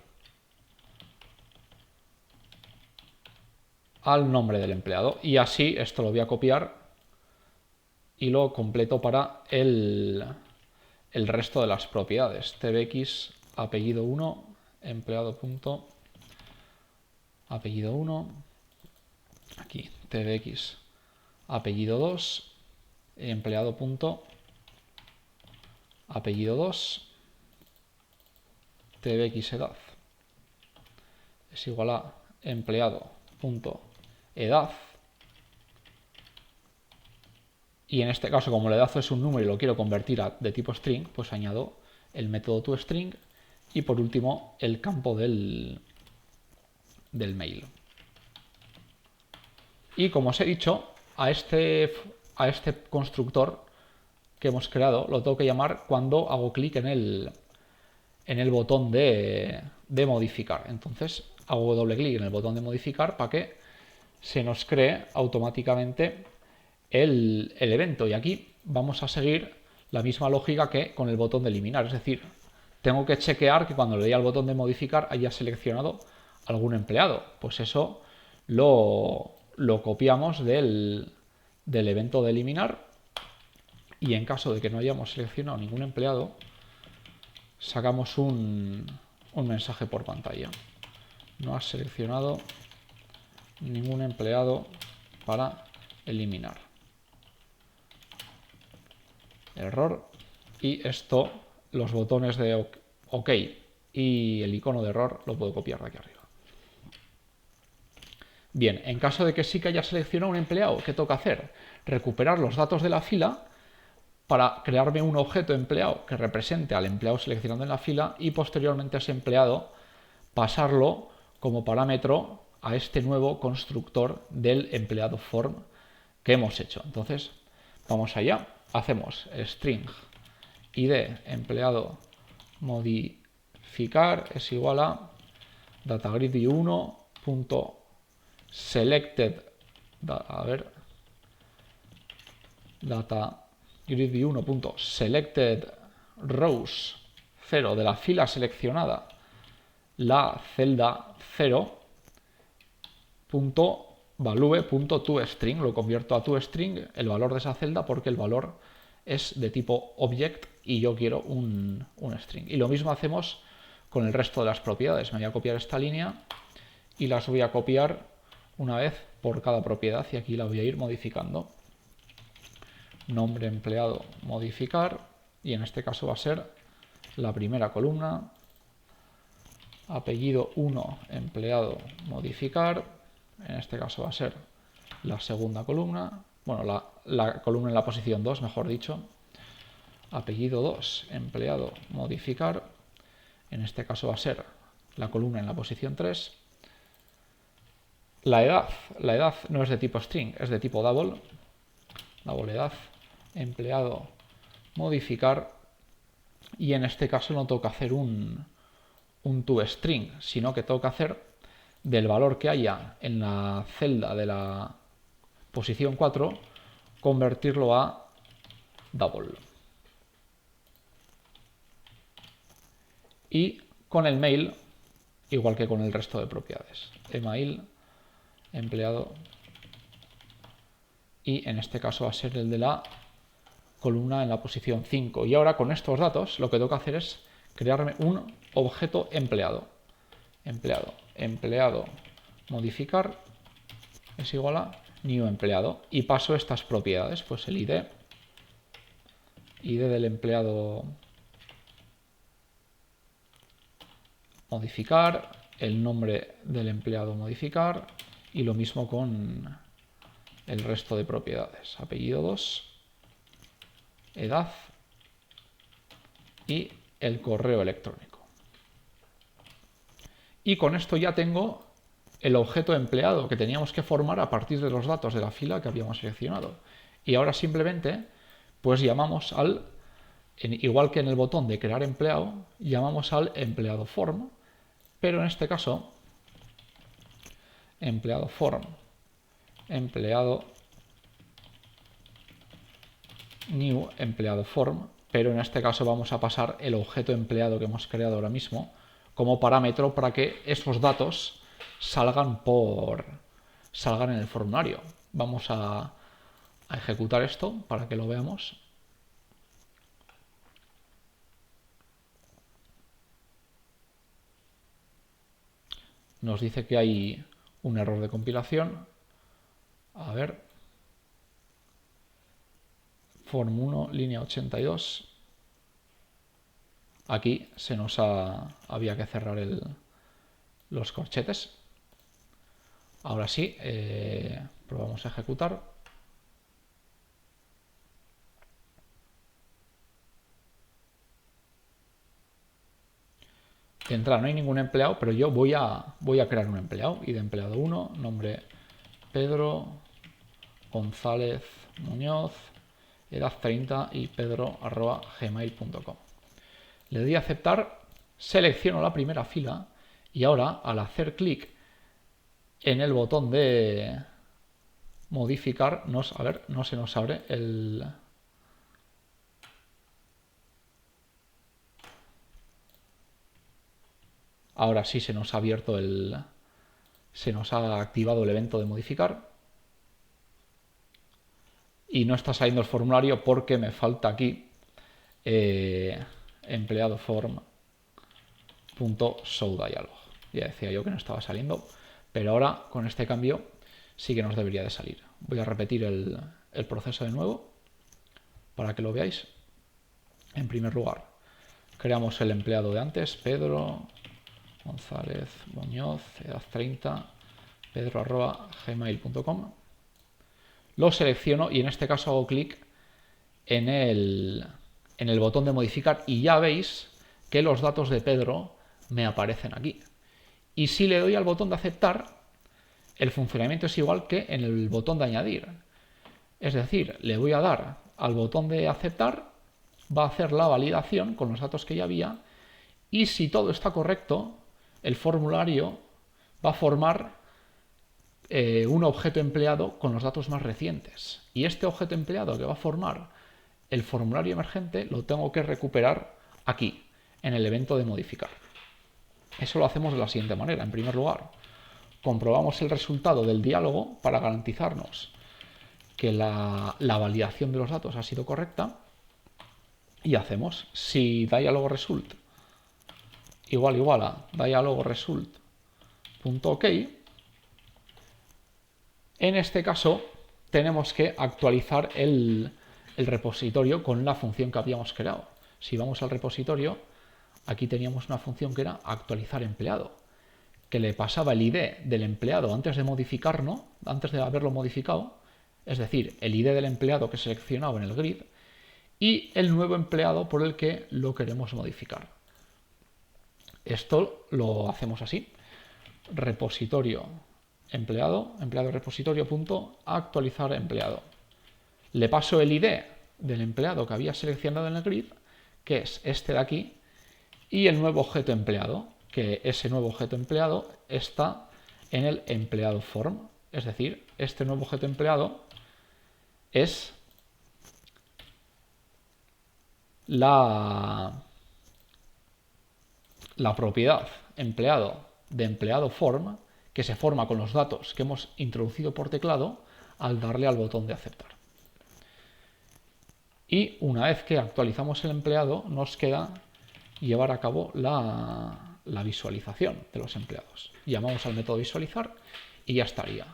Speaker 1: nombre del empleado. Y así esto lo voy a copiar y lo completo para el resto de las propiedades. tbx apellido 1 empleado apellido 1, aquí tbx apellido 2 empleado apellido 2, tbx edad es igual a empleado edad, y en este caso, como la edad es un número y lo quiero convertir de tipo string, pues añado el método toString y por último el campo del mail. Y como os he dicho, a este constructor que hemos creado lo tengo que llamar cuando hago clic en el botón de modificar. Entonces hago doble clic en el botón de modificar para que se nos cree automáticamente el evento. Y aquí vamos a seguir la misma lógica que con el botón de eliminar. Es decir, tengo que chequear que cuando le dé al botón de modificar haya seleccionado algún empleado. Pues eso lo copiamos del evento de eliminar. Y en caso de que no hayamos seleccionado ningún empleado, sacamos un mensaje por pantalla. No has seleccionado ningún empleado para eliminar. Error. Y esto, los botones de OK y el icono de error lo puedo copiar de aquí arriba. Bien, en caso de que sí que haya seleccionado un empleado, ¿qué toca hacer? Recuperar los datos de la fila para crearme un objeto empleado que represente al empleado seleccionado en la fila y posteriormente a ese empleado pasarlo como parámetro a este nuevo constructor del empleado form que hemos hecho. Entonces, vamos allá. Hacemos string id empleado modificar es igual a datagrid1.selected datagrid1.selected rows 0 de la fila seleccionada, la celda 0 value.toString, lo convierto a toString, el valor de esa celda, porque el valor es de tipo object y yo quiero un string. Y lo mismo hacemos con el resto de las propiedades. Me voy a copiar esta línea y las voy a copiar una vez por cada propiedad y aquí la voy a ir modificando. Nombre empleado modificar y en este caso va a ser la primera columna. Apellido 1 empleado modificar. En este caso va a ser la segunda columna, bueno, la columna en la posición 2, mejor dicho. Apellido 2, empleado modificar. En este caso va a ser la columna en la posición 3. La edad no es de tipo string, es de tipo double. Double edad, empleado modificar. Y en este caso no tengo que hacer un toString, sino que tengo que hacer del valor que haya en la celda de la posición 4, convertirlo a double. Y con el mail, igual que con el resto de propiedades. Email, empleado, y en este caso va a ser el de la columna en la posición 5. Y ahora con estos datos lo que tengo que hacer es crearme un objeto empleado. Empleado modificar es igual a new empleado y paso estas propiedades, pues el ID del empleado modificar, el nombre del empleado modificar y lo mismo con el resto de propiedades, apellido 2, edad y el correo electrónico. Y con esto ya tengo el objeto empleado que teníamos que formar a partir de los datos de la fila que habíamos seleccionado. Y ahora simplemente pues llamamos al, igual que en el botón de crear empleado, llamamos al empleado form, pero en este caso empleado form, empleado new empleado form, pero en este caso vamos a pasar el objeto empleado que hemos creado ahora mismo como parámetro para que esos datos salgan en el formulario. Vamos a ejecutar esto para que lo veamos. Nos dice que hay un error de compilación. A ver. Form 1, línea 82. Aquí se nos había que cerrar los corchetes. Ahora sí, probamos a ejecutar. De entrada no hay ningún empleado, pero yo voy a crear un empleado. Y de empleado 1, nombre Pedro González Muñoz, edad 30 y pedro@gmail.com. Le doy a aceptar, selecciono la primera fila y ahora al hacer clic en el botón de modificar, no se nos abre el... Ahora sí se nos ha abierto se nos ha activado el evento de modificar. Y no está saliendo el formulario porque me falta aquí empleado form.showDialog. Ya decía yo que no estaba saliendo, pero ahora con este cambio sí que nos debería de salir. Voy a repetir el proceso de nuevo para que lo veáis. En primer lugar, creamos el empleado de antes, Pedro González Muñoz, edad 30, pedro@gmail.com. Lo selecciono y en este caso hago clic en el botón de modificar y ya veis que los datos de Pedro me aparecen aquí. Y si le doy al botón de aceptar, el funcionamiento es igual que en el botón de añadir. Es decir, le voy a dar al botón de aceptar, va a hacer la validación con los datos que ya había y si todo está correcto, el formulario va a formar un objeto empleado con los datos más recientes. Y este objeto empleado que va a formar el formulario emergente lo tengo que recuperar aquí, en el evento de modificar. Eso lo hacemos de la siguiente manera. En primer lugar, comprobamos el resultado del diálogo para garantizarnos que la validación de los datos ha sido correcta y hacemos si dialog result igual a dialog result.ok. En este caso tenemos que actualizar el repositorio con la función que habíamos creado. Si vamos al repositorio, aquí teníamos una función que era actualizar empleado, que le pasaba el ID del empleado antes de modificarlo, antes de haberlo modificado, es decir, el ID del empleado que he seleccionado en el grid y el nuevo empleado por el que lo queremos modificar. Esto lo hacemos así. Repositorio empleado repositorio.actualizar empleado. Le paso el ID del empleado que había seleccionado en el grid, que es este de aquí, y el nuevo objeto empleado, que ese nuevo objeto empleado está en el empleado form. Es decir, este nuevo objeto empleado es la propiedad empleado de empleado form que se forma con los datos que hemos introducido por teclado al darle al botón de aceptar. Y una vez que actualizamos el empleado, nos queda llevar a cabo la visualización de los empleados. Llamamos al método visualizar y ya estaría.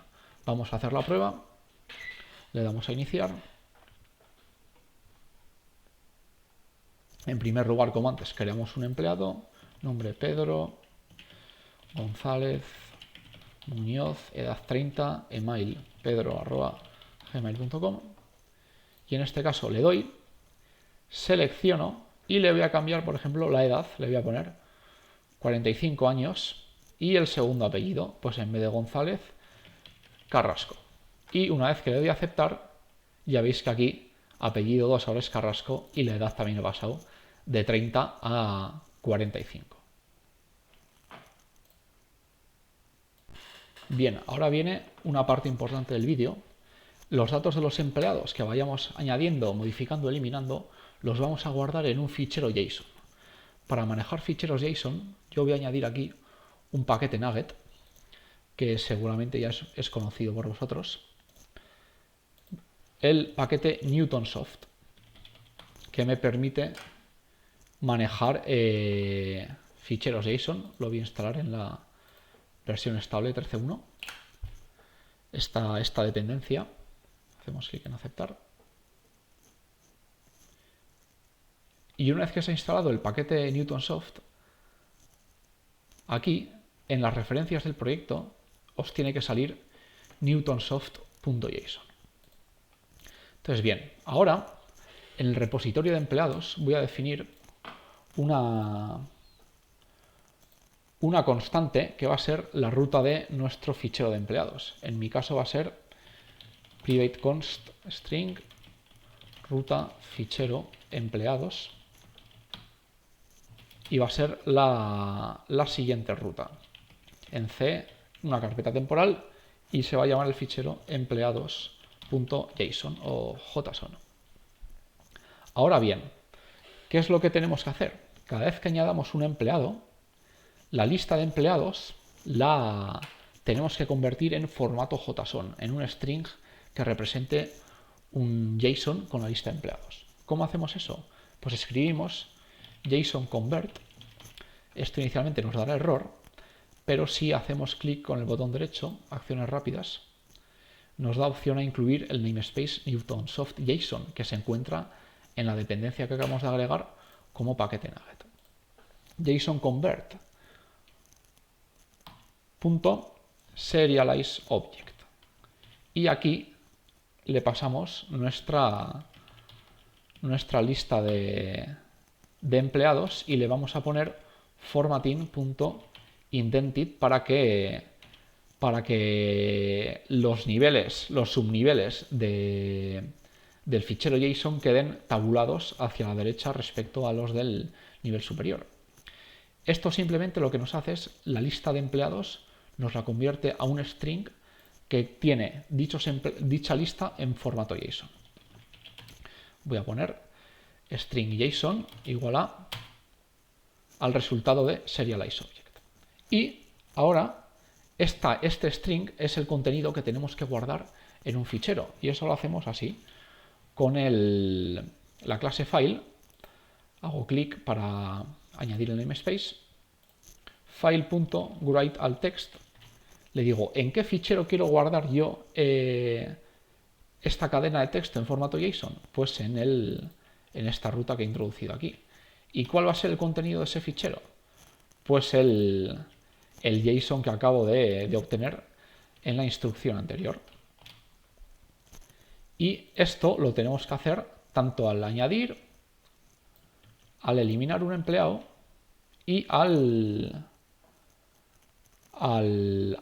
Speaker 1: Vamos a hacer la prueba. Le damos a iniciar. En primer lugar, como antes, creamos un empleado, nombre Pedro, González, Muñoz, edad 30, email pedro@gmail.com, y en este caso le doy, selecciono y le voy a cambiar, por ejemplo, la edad, le voy a poner 45 años y el segundo apellido, pues en vez de González, Carrasco. Y una vez que le doy a aceptar, ya veis que aquí apellido 2 ahora es Carrasco y la edad también he pasado de 30 a 45. Bien, ahora viene una parte importante del vídeo. Los datos de los empleados que vayamos añadiendo, modificando, eliminando, los vamos a guardar en un fichero JSON. Para manejar ficheros JSON, yo voy a añadir aquí un paquete Nugget, que seguramente ya es conocido por vosotros. El paquete Newtonsoft, que me permite manejar ficheros JSON. Lo voy a instalar en la versión estable 13.1. Esta dependencia. Hacemos clic en aceptar. Y una vez que se ha instalado el paquete Newtonsoft, aquí en las referencias del proyecto os tiene que salir newtonsoft.json. Entonces, bien, ahora en el repositorio de empleados voy a definir una constante que va a ser la ruta de nuestro fichero de empleados. En mi caso va a ser private const string ruta fichero empleados y va a ser la siguiente ruta. En C, una carpeta temporal, y se va a llamar el fichero empleados.json o JSON. Ahora bien, ¿qué es lo que tenemos que hacer? Cada vez que añadamos un empleado, la lista de empleados la tenemos que convertir en formato JSON, en un string que represente un JSON con la lista de empleados. ¿Cómo hacemos eso? Pues escribimos JSON convert. Esto inicialmente nos dará error, pero si hacemos clic con el botón derecho, acciones rápidas, nos da opción a incluir el namespace Newtonsoft JSON, que se encuentra en la dependencia que acabamos de agregar como paquete Nugget. JSON convert .serialize object, y aquí le pasamos nuestra lista de empleados y le vamos a poner formatting.indented para que los subniveles del fichero JSON queden tabulados hacia la derecha respecto a los del nivel superior. Esto simplemente lo que nos hace es la lista de empleados nos la convierte a un string que tiene dicha lista en formato JSON. Voy a poner string JSON igual al resultado de serialize object. Y ahora este string es el contenido que tenemos que guardar en un fichero, y eso lo hacemos así. Con la clase file hago clic para añadir el namespace, file.writeAltText, le digo en qué fichero quiero guardar yo esta cadena de texto en formato JSON, pues en esta ruta que he introducido aquí. ¿Y cuál va a ser el contenido de ese fichero? Pues el JSON que acabo de obtener en la instrucción anterior. Y esto lo tenemos que hacer tanto al añadir, al eliminar un empleado y al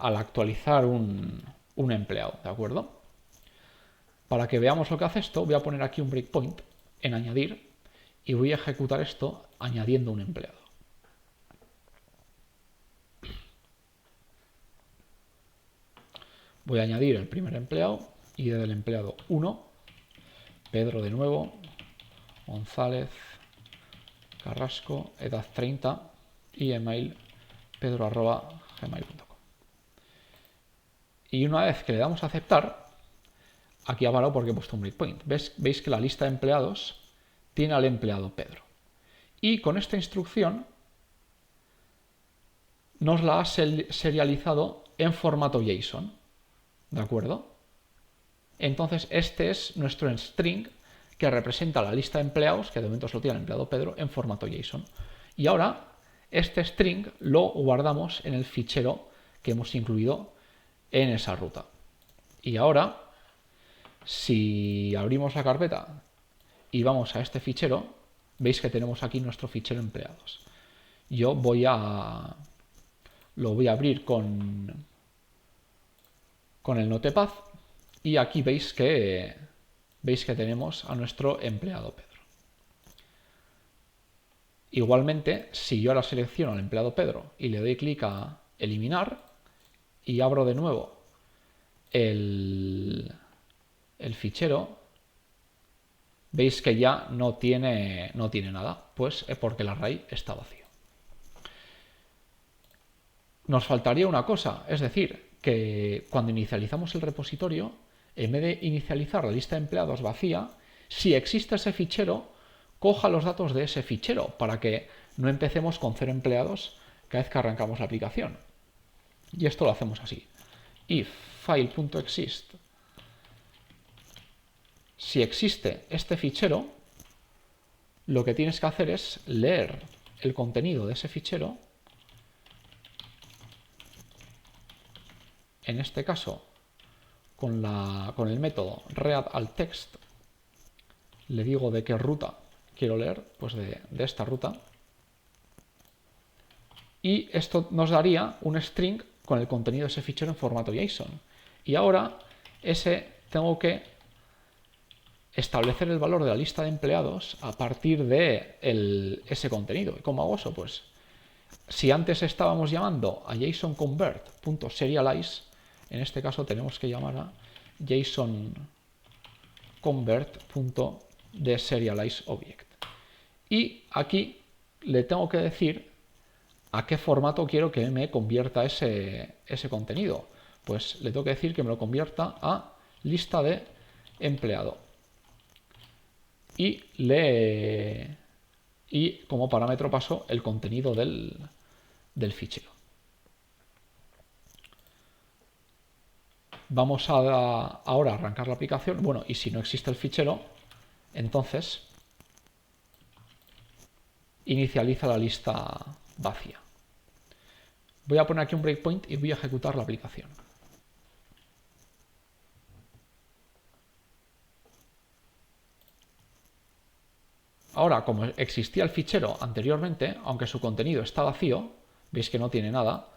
Speaker 1: actualizar un empleado, ¿de acuerdo? Para que veamos lo que hace esto, voy a poner aquí un breakpoint en añadir y voy a ejecutar esto añadiendo un empleado. Voy a añadir el primer empleado, ID del empleado 1, Pedro de nuevo, González, Carrasco, edad 30 y email pedro@gmail.com. Y una vez que le damos a aceptar, aquí ha parado porque he puesto un breakpoint. Veis que la lista de empleados tiene al empleado Pedro. Y con esta instrucción nos la ha serializado en formato JSON. ¿De acuerdo? Entonces este es nuestro string que representa la lista de empleados, que de momento solo tiene el empleado Pedro, en formato JSON. Y ahora este string lo guardamos en el fichero que hemos incluido en esa ruta. Y ahora, si abrimos la carpeta y vamos a este fichero, veis que tenemos aquí nuestro fichero empleados. Yo lo voy a abrir con el Notepad y aquí veis que tenemos a nuestro empleado Pedro. Igualmente, si yo ahora selecciono al empleado Pedro y le doy clic a eliminar y abro de nuevo el fichero, veis que ya no tiene nada, pues es porque el array está vacío. Nos faltaría una cosa, es decir, que cuando inicializamos el repositorio, en vez de inicializar la lista de empleados vacía, si existe ese fichero, coja los datos de ese fichero para que no empecemos con 0 empleados cada vez que arrancamos la aplicación. Y esto lo hacemos así. If file.exist, si existe este fichero, lo que tienes que hacer es leer el contenido de ese fichero. En este caso, con el método readAltText, le digo de qué ruta quiero leer, pues de esta ruta. Y esto nos daría un string con el contenido de ese fichero en formato JSON. Y ahora tengo que establecer el valor de la lista de empleados a partir de ese contenido. ¿Y cómo hago eso? Pues si antes estábamos llamando a JSONConvert.serialize, en este caso tenemos que llamar a JSONConvert.deserializeObject. Y aquí le tengo que decir a qué formato quiero que me convierta ese contenido. Pues le tengo que decir que me lo convierta a lista de empleado. Y como parámetro paso el contenido del fichero. Vamos ahora a arrancar la aplicación. Bueno, y si no existe el fichero, entonces inicializa la lista vacía. Voy a poner aquí un breakpoint y voy a ejecutar la aplicación. Ahora, como existía el fichero anteriormente, aunque su contenido está vacío, veis que no tiene nada,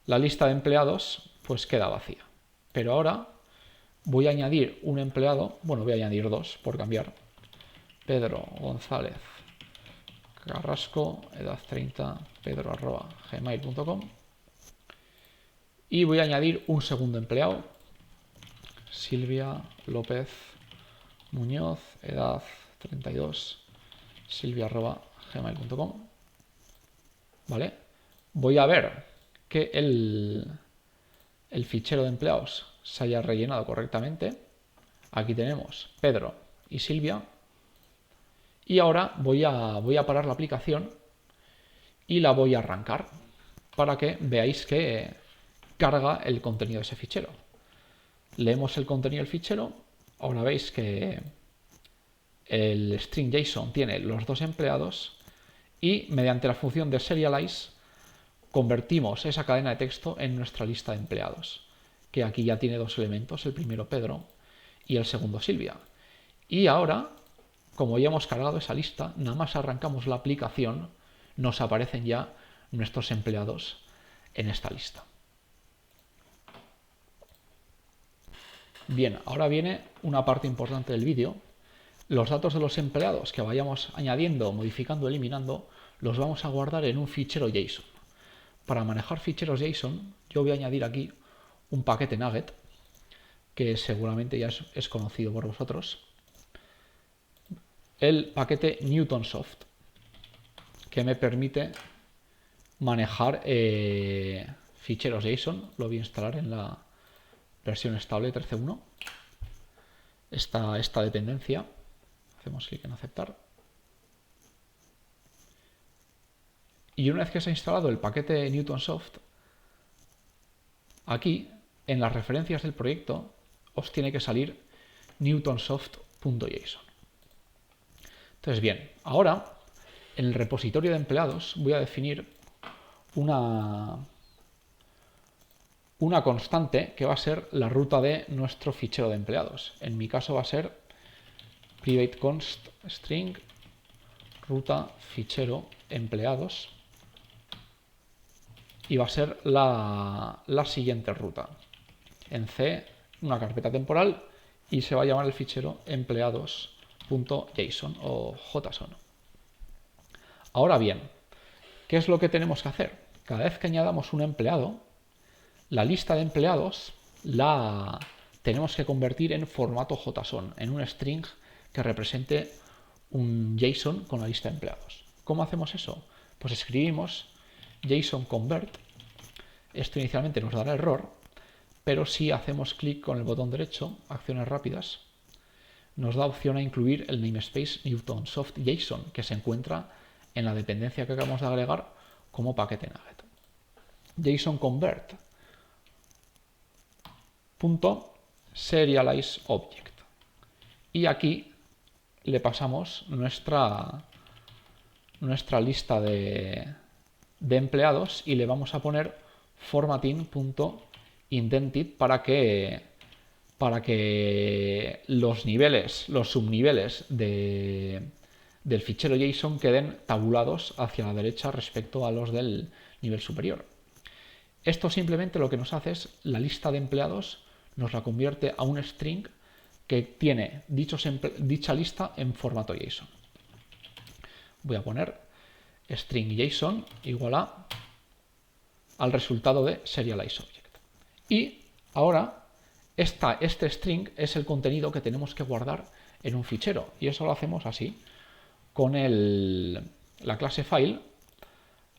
Speaker 1: la lista de empleados pues queda vacía. Pero ahora voy a añadir un empleado, bueno, voy a añadir dos por cambiar. Pedro González Carrasco, edad 30, pedro@gmail.com. Y voy a añadir un segundo empleado, Silvia López Muñoz, edad 32, silvia@gmail.com. ¿Vale? Voy a ver que el fichero de empleados se haya rellenado correctamente. Aquí tenemos Pedro y Silvia. Y ahora voy a parar la aplicación y la voy a arrancar para que veáis que carga el contenido de ese fichero. Leemos el contenido del fichero. Ahora veis que el string JSON tiene los dos empleados y mediante la función de serialize convertimos esa cadena de texto en nuestra lista de empleados, que aquí ya tiene dos elementos, el primero Pedro y el segundo Silvia. Y ahora, como ya hemos cargado esa lista, nada más arrancamos la aplicación, nos aparecen ya nuestros empleados en esta lista. Bien, ahora viene una parte importante del vídeo. Los datos de los empleados que vayamos añadiendo, modificando, eliminando, los vamos a guardar en un fichero JSON. Para manejar ficheros JSON, yo voy a añadir aquí un paquete Nugget, que seguramente ya es conocido por vosotros. El paquete Newtonsoft, que me permite manejar ficheros JSON. Lo voy a instalar en la versión estable 13.1. Esta dependencia. Hacemos clic en aceptar. Y una vez que se ha instalado el paquete Newtonsoft, aquí en las referencias del proyecto os tiene que salir newtonsoft.json. Entonces, bien, ahora en el repositorio de empleados voy a definir una constante que va a ser la ruta de nuestro fichero de empleados. En mi caso va a ser private const string ruta fichero empleados y va a ser la siguiente ruta. En C, una carpeta temporal y se va a llamar el fichero empleados.json o JSON. Ahora bien, ¿qué es lo que tenemos que hacer? Cada vez que añadamos un empleado, la lista de empleados la tenemos que convertir en formato JSON, en un string que represente un JSON con la lista de empleados. ¿Cómo hacemos eso? Pues escribimos JSON convert. Esto inicialmente nos dará error, pero si hacemos clic con el botón derecho, acciones rápidas, nos da opción a incluir el namespace NewtonSoft.json, que se encuentra en la dependencia que acabamos de agregar como paquete nugget. JSON convert .serializeObject. Y aquí le pasamos nuestra lista de empleados y le vamos a poner formatting.indented para que los subniveles del fichero JSON queden tabulados hacia la derecha respecto a los del nivel superior. Esto simplemente lo que nos hace es la lista de empleados nos la convierte a un string que tiene dicha lista en formato JSON. Voy a poner string JSON igual al resultado de serializeObject. Y ahora este string es el contenido que tenemos que guardar en un fichero. Y eso lo hacemos así. Con la clase file,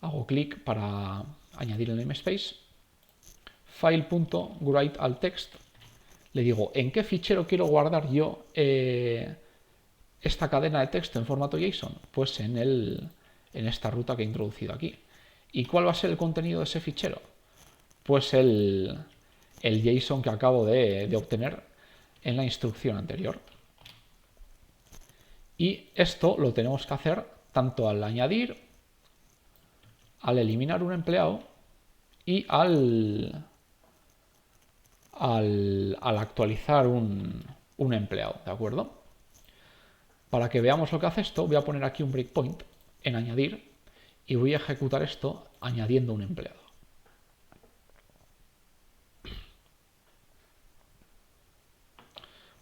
Speaker 1: hago clic para añadir el namespace, file.writeAltText, le digo en qué fichero quiero guardar yo esta cadena de texto en formato JSON, pues en esta ruta que he introducido aquí. ¿Y cuál va a ser el contenido de ese fichero? Pues el JSON que acabo de obtener en la instrucción anterior. Y esto lo tenemos que hacer tanto al añadir, al eliminar un empleado y al actualizar un empleado, ¿de acuerdo? Para que veamos lo que hace esto, voy a poner aquí un breakpoint en añadir y voy a ejecutar esto añadiendo un empleado.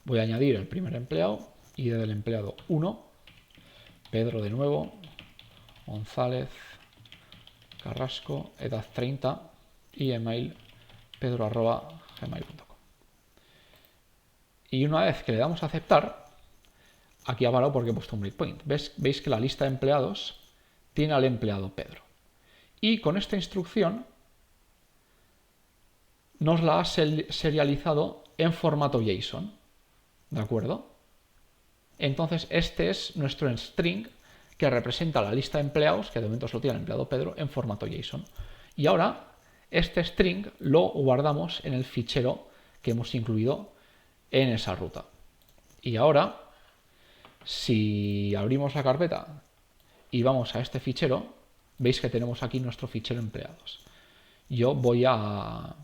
Speaker 1: Voy a añadir el primer empleado, ID del empleado 1, Pedro de nuevo, González, Carrasco, edad 30 y email pedro@gmail.com. Y una vez que le damos a aceptar, aquí ha parado porque he puesto un breakpoint. Veis que la lista de empleados tiene al empleado Pedro. Y con esta instrucción nos la ha serializado en formato JSON. ¿De acuerdo? Entonces este es nuestro string que representa la lista de empleados, que de momento solo tiene el empleado Pedro, en formato JSON. Y ahora este string lo guardamos en el fichero que hemos incluido en esa ruta. Y ahora, si abrimos la carpeta y vamos a este fichero, veis que tenemos aquí nuestro fichero empleados. Yo lo voy a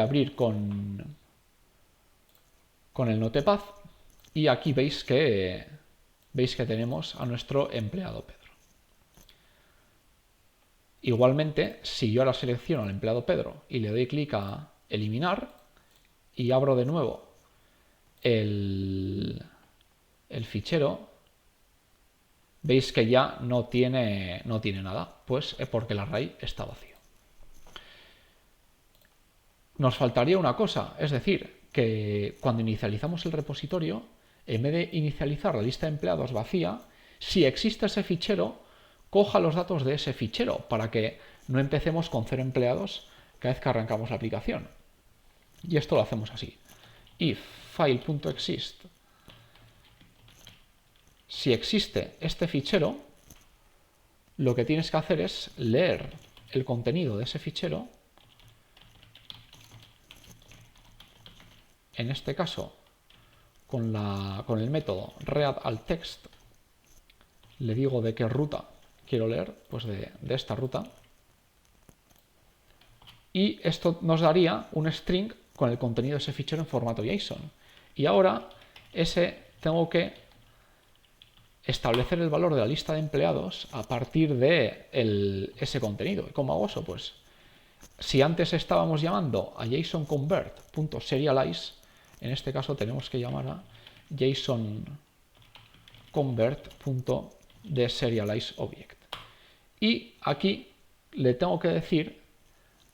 Speaker 1: abrir con el Notepad y aquí veis que tenemos a nuestro empleado Pedro. Igualmente, si yo ahora selecciono al empleado Pedro y le doy clic a eliminar y abro de nuevo el fichero, veis que ya no tiene nada, pues es porque el array está vacío. Nos faltaría una cosa, es decir, que cuando inicializamos el repositorio, en vez de inicializar la lista de empleados vacía, si existe ese fichero, coja los datos de ese fichero para que no empecemos con 0 empleados cada vez que arrancamos la aplicación. Y esto lo hacemos así. If file.exist, si existe este fichero, lo que tienes que hacer es leer el contenido de ese fichero en este caso, con el método readAltText, le digo de qué ruta quiero leer, pues de esta ruta. Y esto nos daría un string con el contenido de ese fichero en formato JSON. Y ahora tengo que establecer el valor de la lista de empleados a partir de ese contenido. ¿Y cómo hago eso? Pues si antes estábamos llamando a JSONConvert.serialize, en este caso tenemos que llamar a JSONConvert.deserializeObject. Y aquí le tengo que decir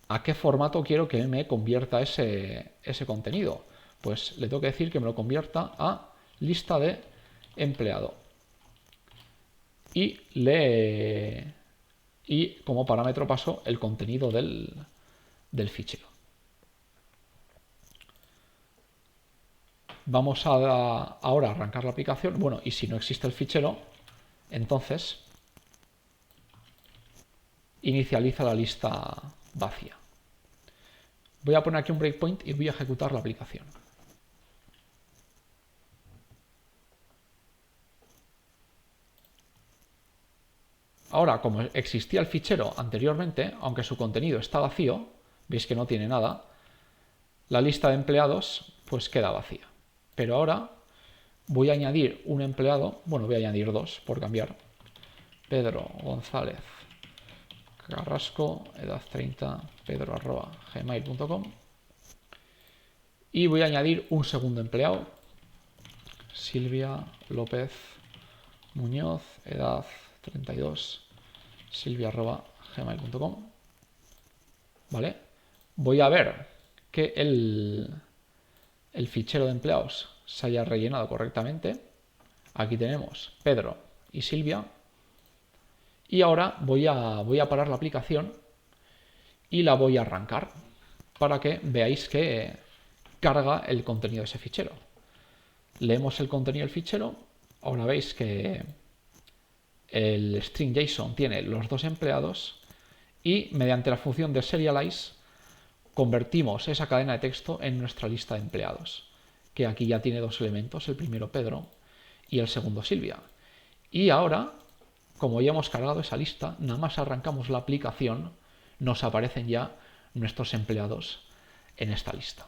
Speaker 1: a qué formato quiero que me convierta ese contenido. Pues le tengo que decir que me lo convierta a lista de empleado. Y como parámetro paso el contenido del fichero. Vamos ahora a arrancar la aplicación. Bueno, y si no existe el fichero, entonces inicializa la lista vacía. Voy a poner aquí un breakpoint y voy a ejecutar la aplicación. Ahora, como existía el fichero anteriormente, aunque su contenido está vacío, veis que no tiene nada, la lista de empleados pues queda vacía. Pero ahora voy a añadir un empleado, bueno, voy a añadir dos por cambiar. Pedro González Carrasco, edad 30, pedro@gmail.com. Y voy a añadir un segundo empleado, Silvia López Muñoz, edad 32, silvia@gmail.com. ¿Vale? Voy a ver que el fichero de empleados se haya rellenado correctamente. Aquí tenemos Pedro y Silvia. Y ahora voy a parar la aplicación y la voy a arrancar para que veáis que carga el contenido de ese fichero. Leemos el contenido del fichero. Ahora veis que el string JSON tiene los dos empleados y mediante la función de serialize convertimos esa cadena de texto en nuestra lista de empleados, que aquí ya tiene dos elementos, el primero Pedro y el segundo Silvia. Y ahora, como ya hemos cargado esa lista, nada más arrancamos la aplicación, nos aparecen ya nuestros empleados en esta lista.